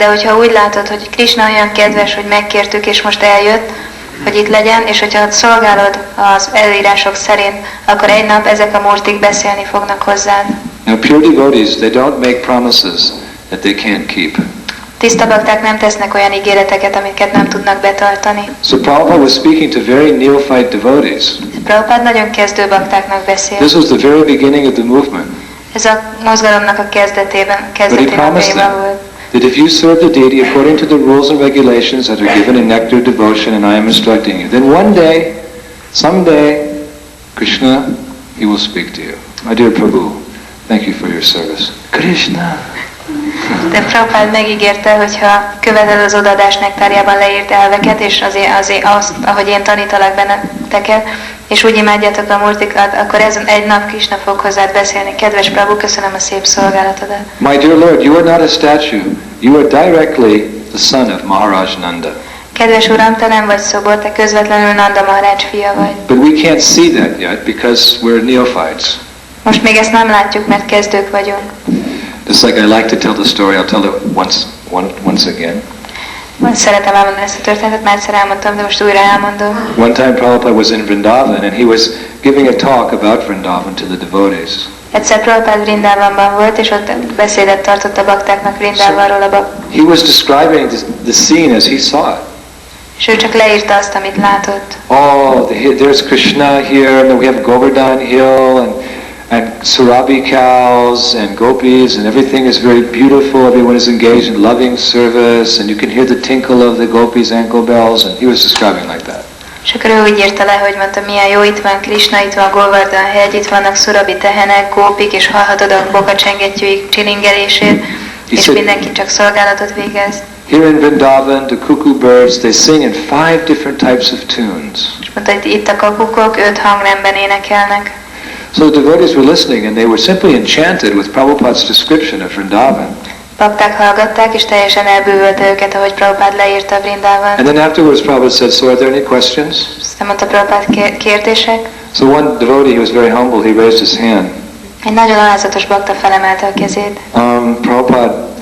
hogyha úgy látod, hogy Krishna olyan kedves, hogy megkértük, és most eljött, hogy itt legyen, és hogyha szolgálod az előírások szerint, akkor egy nap ezek a murtik beszélni fognak hozzád. Now pure devotees, they don't make promises that they can't keep. Tiszta bakták nem tesznek olyan ígéreteket, amiket nem tudnak betartani. So Prabhupada was speaking to very neophyte devotees. Prabhupád nagyon kezdő baktáknak beszél. This was the very beginning of the movement. Ez a mozgalomnak a kezdetében volt. That if you serve the deity according to the rules and regulations that are given in Nectar Devotion and I am instructing you, then one day, someday, Krishna, he will speak to you. My dear Prabhu, thank you for your service. Krishna! De Prabhupád megígérte, hogy ha követed az odaadás nektárjában leírt elveket, és azért azt, ahogy én tanítalak benneteket, és úgy imádjátok a Murtikat, akkor ezen egy nap Krishna fog hozzád beszélni. Kedves Prabhu, köszönöm a szép szolgálatodat. My dear Lord, you are not a statue. You are directly the son of Maharaj Nanda. Kedves Uram, te nem vagy szobor, te közvetlenül Nanda Maharaj fia vagy. But we can't see that yet because we're neophytes. Most még ezt nem látjuk, mert kezdők vagyunk. Just like I like to tell the story, I'll tell it once again. Szeretem elmondani ezt a történetet, már egyszer elmondtam, de most újra elmondom. One time Prabhupada was in Vrindavan and he was giving a talk about Vrindavan to the devotees. Egyszer Prabhupada Vrindavanban volt, és ott beszédet tartott a baktáknak Vrindavanról. He was describing the scene as he saw it. És ő csak leírta azt, amit látott. Oh, there's Krishna here, and then we have Govardhan Hill, and Surabhi cows, and gopis, and everything is very beautiful. Everyone is engaged in loving service, and you can hear the tinkle of the gopis' ankle bells, and he was describing like that. És akkor ő úgy írta le, hogy mondta, milyen jó, itt van Krishna, itt van Govardhan hegy, itt vannak Surabhi tehenek, gópik, és hallhatod a bokacsengettyűik csilingelését, és mindenki csak szolgálatot végez. Here in Vrindavan, the cuckoo birds, they sing in 5 different types of tunes. És mondta, hogy itt a kakukok 5 hangrendben énekelnek. So the devotees were listening and they were simply enchanted with Prabhupada's description of Vrindavan. Bakták hallgatták, és teljesen elbűvölte őket, ahogy Prabhupád leírta Vrindavan. And then afterwards Prabhupada said, so are there any questions? Aztán mondta Prabhupád, kérdések? So one devotee, he was very humble, he raised his hand. Egy nagyon alázatos bakta felemelte a kezét. Prabhupada,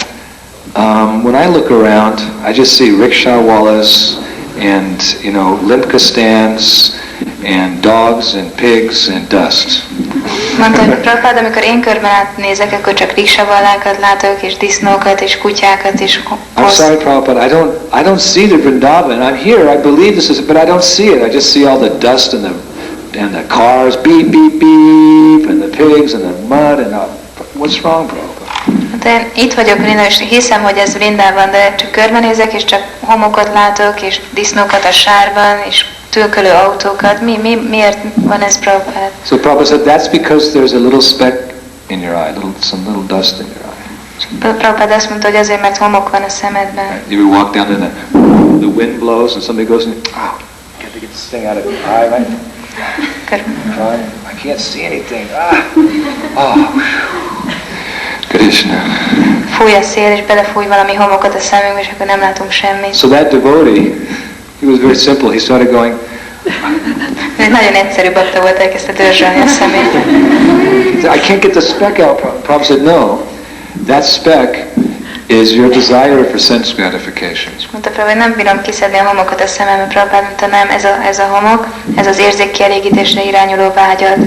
when I look around, I just see rickshawallas and, limca stands and dogs and pigs and dust. Mondta, hogy Prabhupád, amikor én körben átnézek, akkor csak riksavallákat látok, és disznókat, és kutyákat, és I'm sorry, Prabhupada, I don't see the Vrindavan. I'm here, I believe this is, but I don't see it. I just see all the dust and the cars, beep, beep, beep, and the pigs and the mud and what's wrong, Prabhupada? Hát én itt vagyok, és hiszem, hogy ez Vrindavan, de csak körbenézek, és csak homokot látok, és disznókat a sárban, és tülkölő autókat. Miért van ez, Prabhupada? So Prabhupada said, that's because there's a little speck in your eye, some little dust in your eye. Prabhupada azt mondta, hogy azért, mert homok van a szemedben. You walk down and the wind blows and somebody goes and get this thing out of your eye, right? I can't see anything. Krishna. Fúj a szél, és belefúj valami homokot a szemünkbe, és akkor nem látunk semmit. So that devotee, he was very simple. He started going. Egy nagyon egyszerű bakta volt, elkezdte dörzsölni a szemét. I can't get the speck out. Prabhupada said, no, that speck is your desire for sense gratification. És mondta Prabhupada, hogy nem bírom kiszedni a homokot a szemembe. Prabhupada mondta, nem, ez a homok, ez az érzékkielégítésre irányuló vágyad.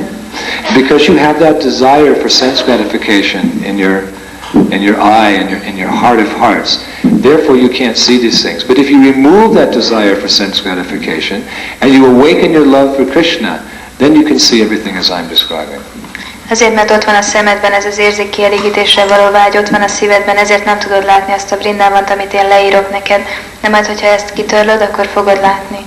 Because you have that desire for sense gratification in your eye, in your heart of hearts, therefore you can't see these things. But if you remove that desire for sense gratification and you awaken your love for Krishna, then you can see everything as I'm describing. Azért, mert ott van a szemedben ez az érzékkielégítésre való vágy, ott van a szívedben, ezért nem tudod látni azt a Vrindávant, amit én leírok neked. De majd, hogyha ezt kitörlöd, akkor fogod látni.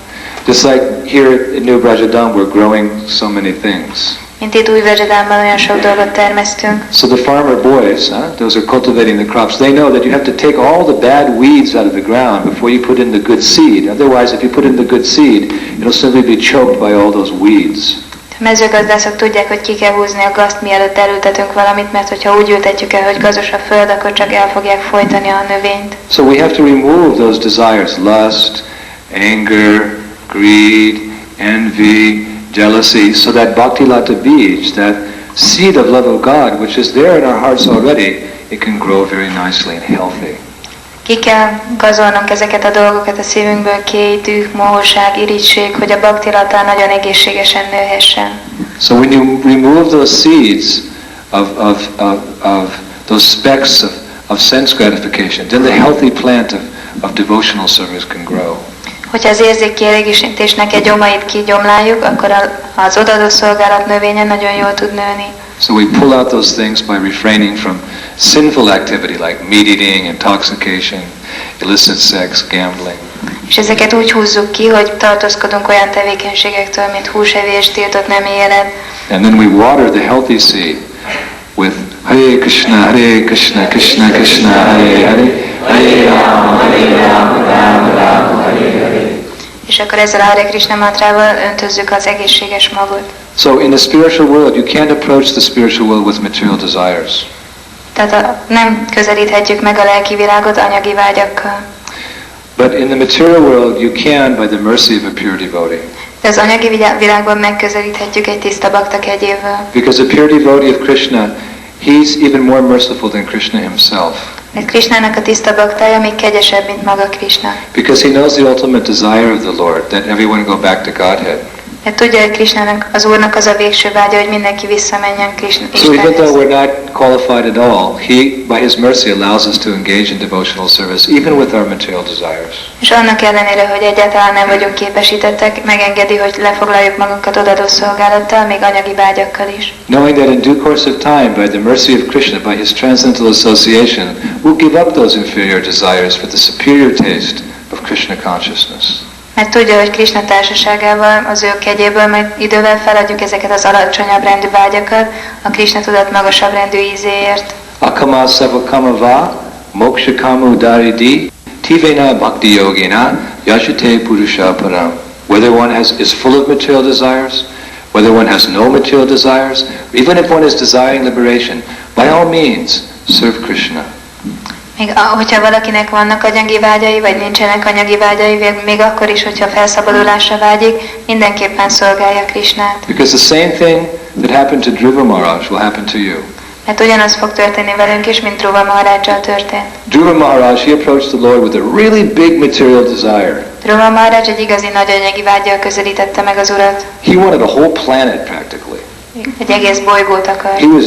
Just like here in New Vrajadam, we're growing so many things. Mint itt új Vrajadámban olyan sok dolgot termesztünk. So the farmer boys, those who are cultivating the crops, they know that you have to take all the bad weeds out of the ground before you put in the good seed. Otherwise, if you put in the good seed, it'll simply be choked by all those weeds. A mezőgazdászok tudják, hogy ki kell húzni a gazt, mielőtt elültetünk valamit, mert hogyha úgy ültetjük el, hogy gazos a föld, akkor csak el fogják folytani a növényt. So we have to remove those desires, lust, anger, greed, envy, jealousy, so that bhakti-lata bij, that seed of love of God, which is there in our hearts already, it can grow very nicely and healthy. Ki kell gazolnunk ezeket a dolgokat a szívünkből, kéj, düh, mohóság, irigység, hogy a bhakti-lata nagyon egészségesen nőhessen. So when you remove those seeds of those specks of sense gratification, then the healthy plant of devotional service can grow. Hogyha az érzékkielégítésnek egy gyomait kigyomláljuk, akkor az odaadó szolgálat növénye nagyon jól tud nőni. So we pull out those things by refraining from sinful activity like meat eating, intoxication, illicit sex, gambling. És ezeket úgy húzzuk ki, hogy tartózkodunk olyan tevékenységektől, mint húsevés, tiltott nemi élet. And then we water the healthy seed with Hare Krishna, Krishna Krishna, Hare Hare, Hare Rama, Rama, Rama, Hare Hare. És és akkor ezzel a Hare Krishna mantrával öntözzük az egészséges magot. So in the spiritual world, you can't approach the spiritual world with material desires. Tehát nem közelíthetjük meg a lelki világot anyagi vágyakkal. But in the material world, you can by the mercy of a pure devotee. De az anyagi világban megközelíthetjük egy tiszta bakta kegyével. Because a pure devotee of Krishna, he's even more merciful than Krishna himself. Mert Krishnának a tiszta baktája még kegyesebb, mint maga Krishna. Because he knows the ultimate desire of the Lord, that everyone go back to Godhead. Mert tudja, hogy Krishnának, az Úrnak az a végső vágya, hogy mindenki visszamenjen So even though Istenhez. we're not qualified at all, he, by his mercy, allows us to engage in devotional service, even with our material desires. És annak ellenére, hogy egyáltalán nem vagyunk képesítettek, megengedi, hogy lefoglaljuk magunkat odadó szolgálattal, még anyagi vágyakkal is. Knowing that in due course of time, by the mercy of Krishna, by his transcendental association, we'll give up those inferior desires for the superior taste of Krishna consciousness. Mert tudja, hogy Krishna társaságával, az ő kegyéből majd idővel feladjuk ezeket az alacsonyabb rendű vágyakat, a Krishna tudat magasabb rendű ízéért. Akama savakama va, moksha kama udaridi, tivena bhakti yogina, yashate purusha param. Whether one is full of material desires, whether one has no material desires, or even if one is desiring liberation, by all means, serve Krishna. Még hogyha valakinek vannak anyagi vágyai, vagy nincsenek anyagi vágyai, még akkor is, hogyha felszabadulásra vágyik, mindenképpen szolgálja Krishnát. Because the same thing that happened to Dhruva Maharaj will happen to you. Mert ugyanaz fog történni velünk is, mint Dhruva Maharajjal történt. Dhruva Maharaj, he approached the Lord with a really big material desire. Dhruva Maharaj egy igazi nagy anyagi vággyal közelítette meg az Urat. He wanted a whole planet practically. Egy egész bolygót akar. He was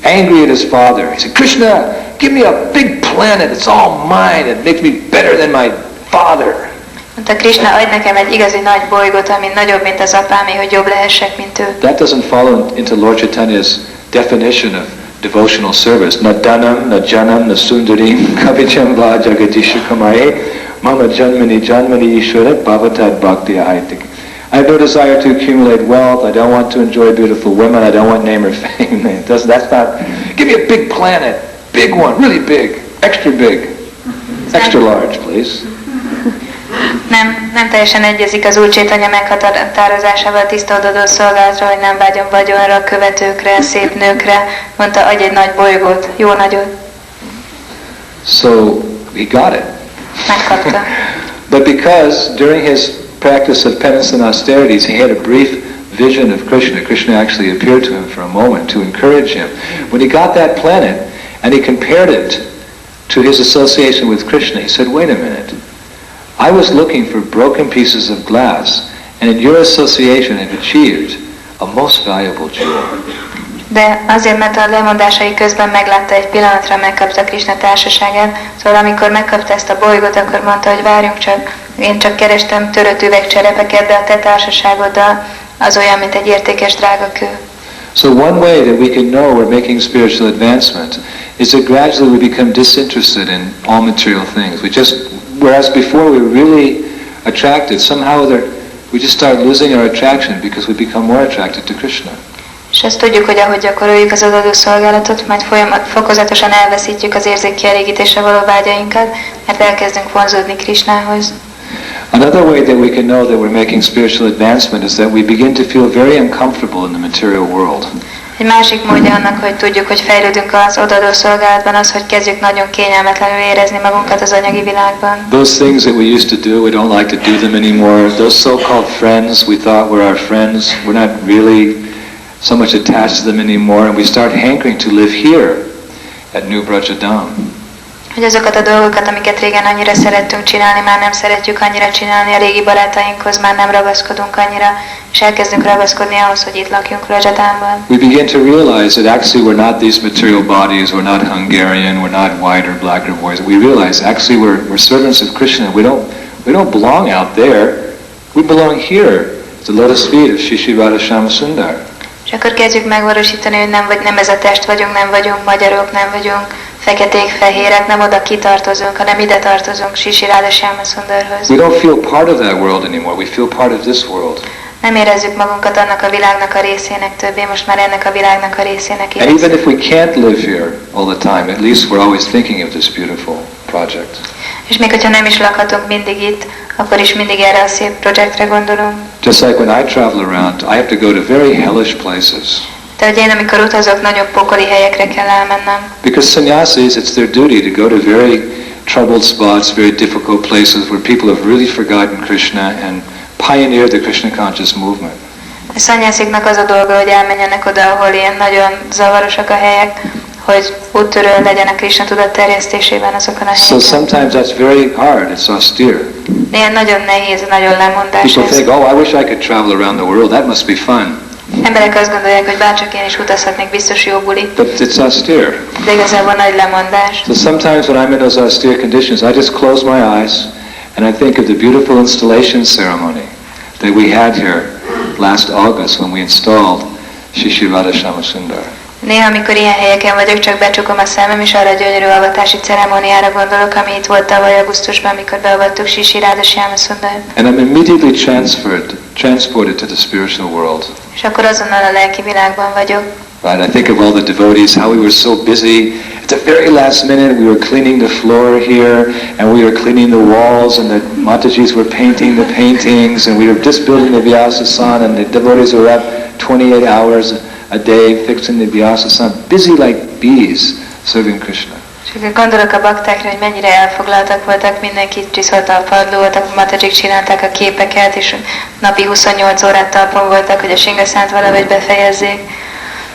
angry at his father. He said, Krishna, give me a big planet. It's all mine. It makes me better than my father. Mondta Krishna, adj nekem egy igazi nagy bolygót, ami nagyobb, mint az apámé, hogy jobb lehessek, mint ő. That doesn't fall into Lord Chaitanya's definition of devotional service. Na dhanam, na janam, na sundarim, kavicham va jagadisha kamaye, mama janmani janmani ishvara bhavatad bhakti ahaitik. I have no desire to accumulate wealth. I don't want to enjoy beautiful women. I don't want name or fame. That's not. Give me a big planet, big one, really big, extra large, please. Nem teljesen egyezik az Úr Chaitanya meghatározásával tiszta odadó szolgálatra, hogy nem vágyom vagyonra, követőkre, szép nőkre. Mondta, adj egy nagy bolygót, jó nagyot. So he got it. Megkapta. But because during his practice of penance and austerities, he had a brief vision of Krishna. Krishna actually appeared to him for a moment to encourage him. When he got that planet and he compared it to his association with Krishna, he said, wait a minute. I was looking for broken pieces of glass, and in your association I've achieved a most valuable jewel. De azért, mert a lemondásai közben meglátta egy pillanatra, megkapta Krishna társaságát, szóval amikor megkapta ezt a bolygót, akkor mondta, hogy várjunk csak, én csak kerestem törött üvegcserepeket, de a te társaságoddal az olyan, mint egy értékes drága kő. So one way that we can know we're making spiritual advancement is that gradually we become disinterested in all material things. Whereas before we were really attracted, somehow we just start losing our attraction because we become more attracted to Krishna. És azt tudjuk, hogy ahogy gyakoroljuk az odadó szolgálatot, majd fokozatosan elveszítjük az érzékkielégítésre való vágyainkat, mert elkezdünk vonzódni Krishnához. Another way that we can know that we're making spiritual advancement is that we begin to feel very uncomfortable in the material world. Egy másik módja annak, hogy tudjuk, hogy fejlődünk az odadó szolgálatban, az, hogy kezdjük nagyon kényelmetlenül érezni magunkat az anyagi világban. Those things that we used to do, we don't like to do them anymore. Those so-called friends we thought were our friends, we're not really so much attached to them anymore, and we start hankering to live here at New Vrajadam. Hogy azokat a dolgokat, amiket régen annyira szerettünk csinálni, már nem szeretjük annyira csinálni, a régi barátainkhoz már nem ragaszkodunk annyira, és elkezdünk ragaszkodni ahhoz, hogy itt lakjunk Vrajadamban. We begin to realize that actually we're not these material bodies, we're not Hungarian, we're not white or black or boys. We realize actually we're servants of Krishna. We don't belong out there. We belong here, at the lotus feet of Shri Radha Shama Sundar. És akkor kezdjük megvalósítani, hogy nem ez a test vagyunk, nem vagyunk magyarok, nem vagyunk feketék, fehérek, nem oda kitartozunk, hanem ide tartozunk Shri Radha Shama Sundarhoz. We don't feel part of that world anymore. We feel part of this world. Nem érezzük magunkat annak a világnak a részének többé, most már ennek a világnak a részének And even if we can't live here all the time, at least we're always thinking of this beautiful project. És még hogyha nem is lakhatunk mindig itt, akkor is mindig erre a szép projektre gondolunk. Just like when I travel around, I have to go to very hellish places. De hogy én amikor utazok, nagyon pokoli helyekre kell elmennem. Because sannyasis, it's their duty to go to very troubled spots, very difficult places where people have really forgotten Krishna and pioneer the Krishna conscious movement. A szanyásziknak az a dolga, hogy elmenjenek oda, ahol ilyen nagyon zavarosak a helyek, hogy úttörő legyen a Krishna tudat terjesztésében azokon a So helyeken. sometimes that's very hard, it's austere. Ilyen nagyon nehéz, nagyon lemondás People ez. think, oh, I wish I could travel around the world, that must be fun. Emberek azt gondolják, hogy bárcsak én is utazhatnék, biztos jó buli. But it's austere. De igazából nagy lemondás. So sometimes when I'm in those austere conditions, I just close my eyes and I think of the beautiful installation ceremony that we had here last August when we installed Shri Radha Sundar. Néha, amikor ilyen helyeken vagyok, csak becsukom a szemem, és arra a gyönyörű avatási ceremóniára gondolok, ami itt volt tavaly augusztusban, amikor beavattuk Shri Radha Sundart. And I'm immediately transported to the spiritual world. És akkor azonnal a lelki világban vagyok. Right, I think of all the devotees, how we were so busy. At the very last minute, we were cleaning the floor here, and we were cleaning the walls, and the Matajis were painting the paintings, and we were just building the Vyasasana, and the devotees were up 28 hours a day fixing the Vyasasana, busy like bees serving Krishna. És gondolok a baktákra, hogy mennyire elfoglaltak voltak, mindenki csiszolta a padlót, a Matajik csinálták a képeket, és napi 28 órát talpon voltak, hogy a Singaszánt valahogy befejezzék.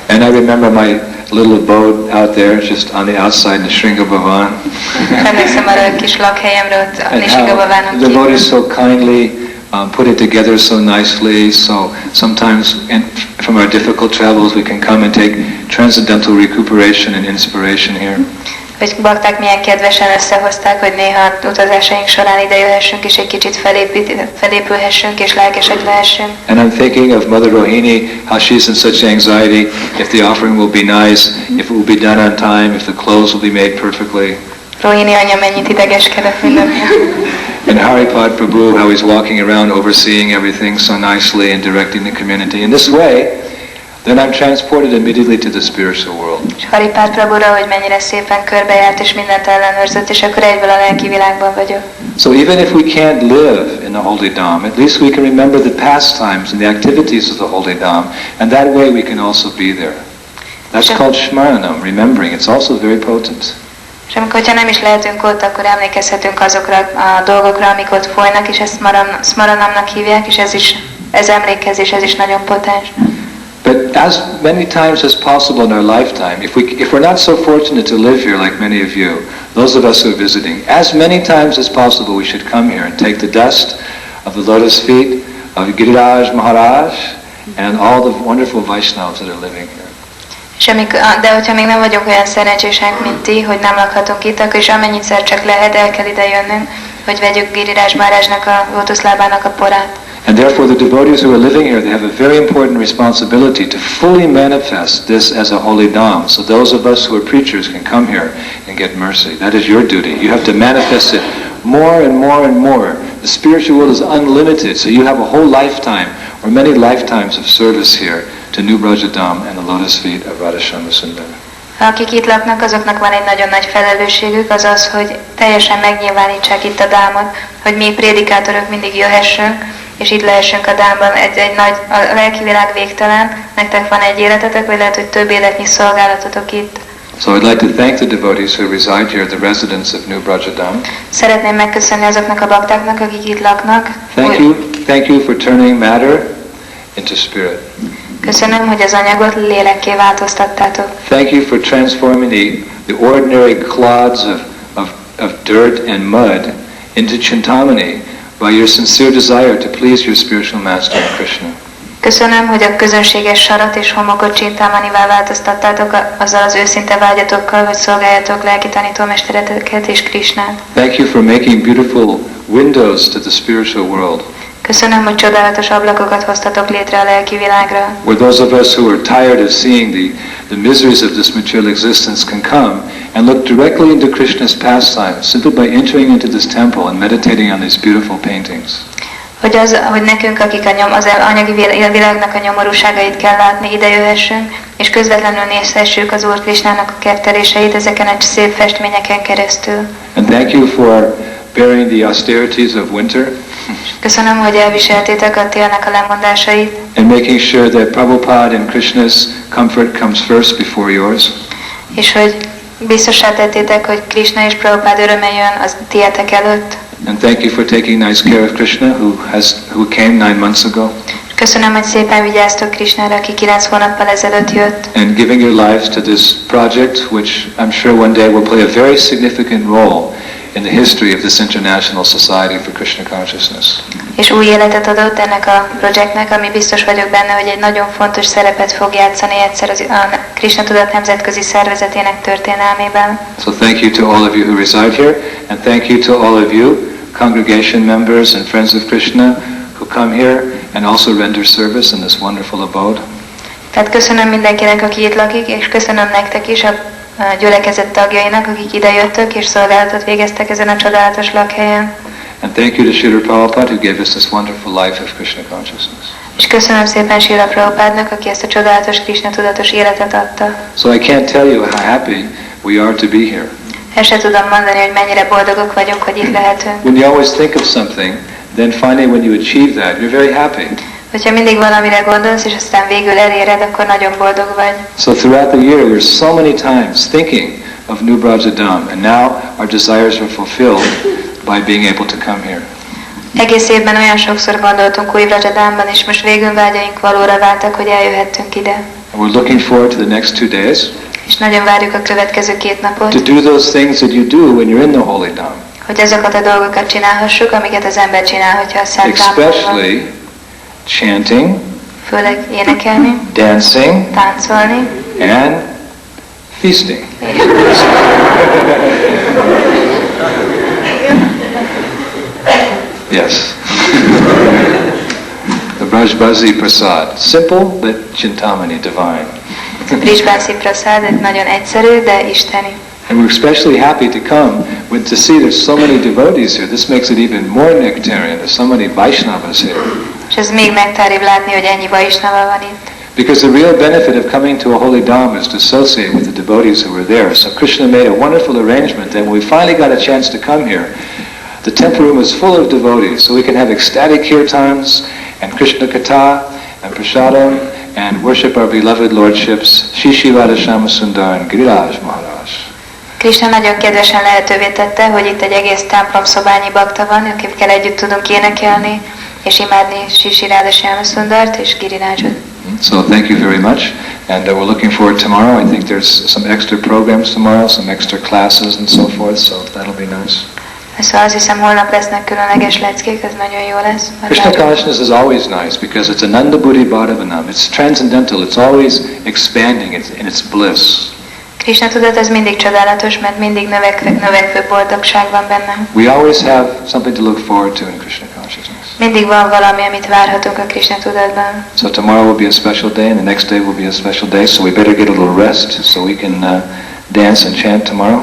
And I remember my little abode out there, just on the outside in the Shringa Bhavan. Emlékszem arra a kis lakhelyemre ott a And Nishinga how Bhavánon the kívül. devotees so kindly put it together so nicely. So sometimes from our difficult travels we can come and take transcendental recuperation and inspiration here. Hogy bakták milyen kedvesen összehozták, hogy néha utazásaink során ide jöhessünk, és egy kicsit felépülhessünk, és lelkesek lehessünk. And I'm thinking of Mother Rohini, how she's in such anxiety, if the offering will be nice, if it will be done on time, if the clothes will be made perfectly. Rohini anya mennyit idegeskedett mindannyian. And Haripad Prabhu, how he's walking around overseeing everything so nicely and directing the community. In this way, then I'm transported immediately to the spiritual world. És Haripad Prabhura, hogy mennyire szépen körbejárt, és mindent ellenőrzött, és akkor egyből a lelki világban vagyok. So even if we can't live in the Holy Dham, at least we can remember the pastimes and the activities of the Holy Dham, and that way we can also be there. That's called Shmaranam, remembering. It's also very potent. És amikor nem is lehetünk ott, akkor emlékezhetünk azokra a dolgokra, amik ott folynak, és ezt Smaranamnak hívják, és ez emlékezés, ez is nagyon potens. But as many times as possible in our lifetime, if we're not so fortunate to live here like many of you, those of us who are visiting, as many times as possible we should come here and take the dust of the lotus feet of Giriraj Maharaj and all the wonderful Vaishnavas that are living here. De hogyha még nem vagyunk olyan szerencsések, mint ti, hogy nem lakhatunk itt, akkor is amennyiszer csak lehet, el kell ide jönnünk, hogy vegyük Giriraj Maharajnak a lótuszlábának a porát. And therefore the devotees who are living here, they have a very important responsibility to fully manifest this as a holy dham. So those of us who are preachers can come here and get mercy. That is your duty. You have to manifest it more and more and more. The spiritual world is unlimited, so you have a whole lifetime or many lifetimes of service here to New Brajadam and the lotus feet of Radha Sundar. Akik itt laknak, azoknak van egy nagyon nagy felelősségük, az az, hogy teljesen megnyilvánítsák itt a dámot, hogy mi prédikátorok mindig jöhessünk, és itt lehessünk a dámban, a lelki világ végtelen, nektek van egy életetek, vagy lehet, hogy több életnyi szolgálatotok itt. So I'd like to thank the devotees who reside here, the residents of New Brajadam. Szeretném megköszönni azoknak a baktáknak, akik itt laknak. Thank you for turning matter into spirit. Köszönöm, hogy az anyagot lélekké változtattátok. Thank you for transforming the ordinary clods of dirt and mud into Chintamani by your sincere desire to please your spiritual master Krishna. Köszönöm, hogy a közönséges sarat és homokot Chintamanivá változtattátok azzal az őszinte vágyatokkal, hogy szolgáljatok lelki tanítómestereteket és Krishnát. Thank you for making beautiful windows to the spiritual world. Köszönöm, hogy csodálatos ablakokat hoztatok létre a lelki világra. Where those of us who are tired of seeing the miseries of this material existence can come and look directly into Krishna's pastimes simply by entering into this temple and meditating on these beautiful paintings. Hogy nekünk, akik az anyagi világnak a nyomorúságait kell látni, ide jöhessünk, és közvetlenül nézhessük az Úr Krishnának a kerteléseit ezeken a szép festményeken keresztül. And thank you for bearing the austerities of winter. Köszönöm, hogy elviseltétek a télnek a lemondásait. And making sure that Prabhupada and Krishna's comfort comes first before yours. És hogy biztossá tettétek, hogy Krishna és Prabhupád öröme jön az tietek előtt. And thank you for taking nice care of Krishna, who came 9 months ago. Köszönöm, hogy szépen vigyáztok Krishnára, aki 9 hónappal ezelőtt jött. And giving your lives to this project, which I'm sure one day will play a very significant role in the history of this International Society for Krishna Consciousness. És új életet adott ennek a projektnek, ami biztos vagyok benne, hogy egy nagyon fontos szerepet fog játszani egyszer a Krishna Tudat Nemzetközi Szervezetének történelmében. So thank you to all of you who reside here, and thank you to all of you, congregation members and friends of Krishna, who come here and also render service in this wonderful abode. Tehát köszönöm mindenkinek, aki itt lakik, és köszönöm nektek is, a gyülekezet tagjainak, akik idejöttök és szolgálatot végeztek ezen a csodálatos lakhelyen. And thank you to Srila Prabhupada, who gave us this wonderful life of Krishna consciousness. És köszönöm szépen Srila Prabhupádnak, aki ezt a csodálatos Krishna tudatos életet adta. So I can't tell you how happy we are to be here. Ezt sem tudom mondani, hogy mennyire boldogok vagyunk, hogy itt lehetünk. When you always think of something, then finally when you achieve that, you're very happy. Hogyha mindig valamire gondolsz, és aztán végül eléred, akkor nagyon boldog vagy. So throughout the year, we're so many times thinking of New Brajadam, and now our desires are fulfilled by being able to come here. Egész évben olyan sokszor gondoltunk új Vrajadámban, és most végül vágyaink valóra váltak, hogy eljöhettünk ide. And we're looking forward to the next 2 days. És nagyon várjuk a következő 2 napot. To do those things that you do when you're in the Holy Dham. Hogy azokat a dolgokat csinálhassuk, amiket az ember csinál, hogyha a Szent Dámban van. Especially chanting, Főleg énekelni, dancing, táncolni, and feasting. Yes. The Brajbazi Prasad. Simple but Chintamani, divine. A Brajbazi Prasad egy nagyon egyszerű, de isteni. And we're especially happy to come to see there's so many devotees here. This makes it even more nectarian. There's so many Vaishnavas here. És ez még nektáribb látni, hogy ennyi Vaishnava van itt. Because the real benefit of coming to a holy dham is to associate with the devotees who were there. So Krishna made a wonderful arrangement that when we finally got a chance to come here, the temple room was full of devotees, so we can have ecstatic kirtans and Krishna Katha and Prasadam and worship our beloved lordships, Shishi Radhashama Sundar and Giriraj Maharaj. Krishna nagyon kedvesen lehetővé tette, hogy itt egy egész templom szobányi bakta van, akikkel együtt tudunk énekelni és imádni Shishi Radhashama Sundart és Girirajot. So thank you very much, and we're looking forward tomorrow. I think there's some extra programs tomorrow, some extra classes and so forth, so that'll be nice. Szóval azt hiszem, holnap lesznek különleges leckék, ez nagyon jó lesz. Krishna consciousness is always nice because it's Ananda Buddhi Bhadavanam. It's transcendental. It's always expanding in its bliss. Krishna tudat ez mindig csodálatos, mert mindig növekvő boldogság van benne. We always have something to look forward to in Krishna consciousness. Mindig van valami, amit várhatunk a Krishna tudatban. So tomorrow will be a special day, and the next day will be a special day. So we better get a little rest so we can dance and chant tomorrow.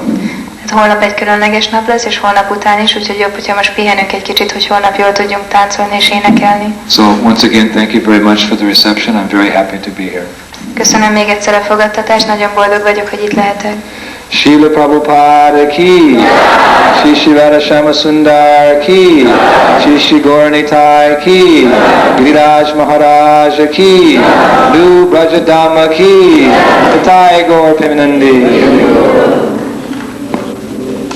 Hát holnap egy különleges nap lesz, és holnap után is, úgyhogy jobb, hogyha most pihenünk egy kicsit, hogy holnap jól tudjunk táncolni és énekelni. So once again, thank you very much for the reception. I'm very happy to be here. Köszönöm még egyszer a fogadtatást, nagyon boldog vagyok, hogy itt lehetek. Srila Prabhupada ki, Shri Radhashama Sundar ki, Shri Gauranitai ki, Giriraj Maharaj ki, New Brajadama ki, Tathai Gaur Premanandi.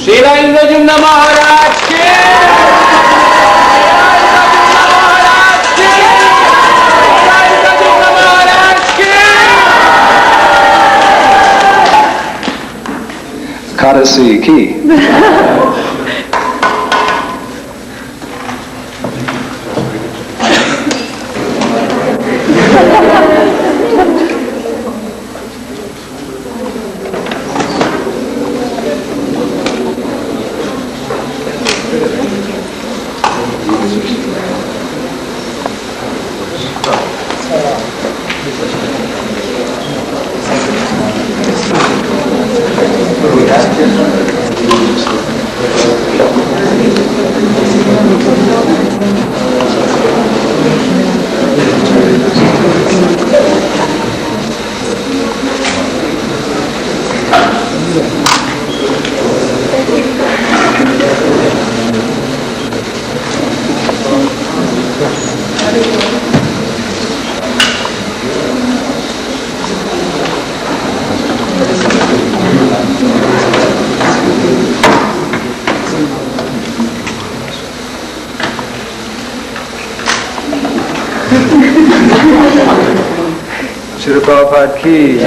H.D.G.Indradyumna Maharaj ki! Kadasi ki. Srila Prabhupada ki.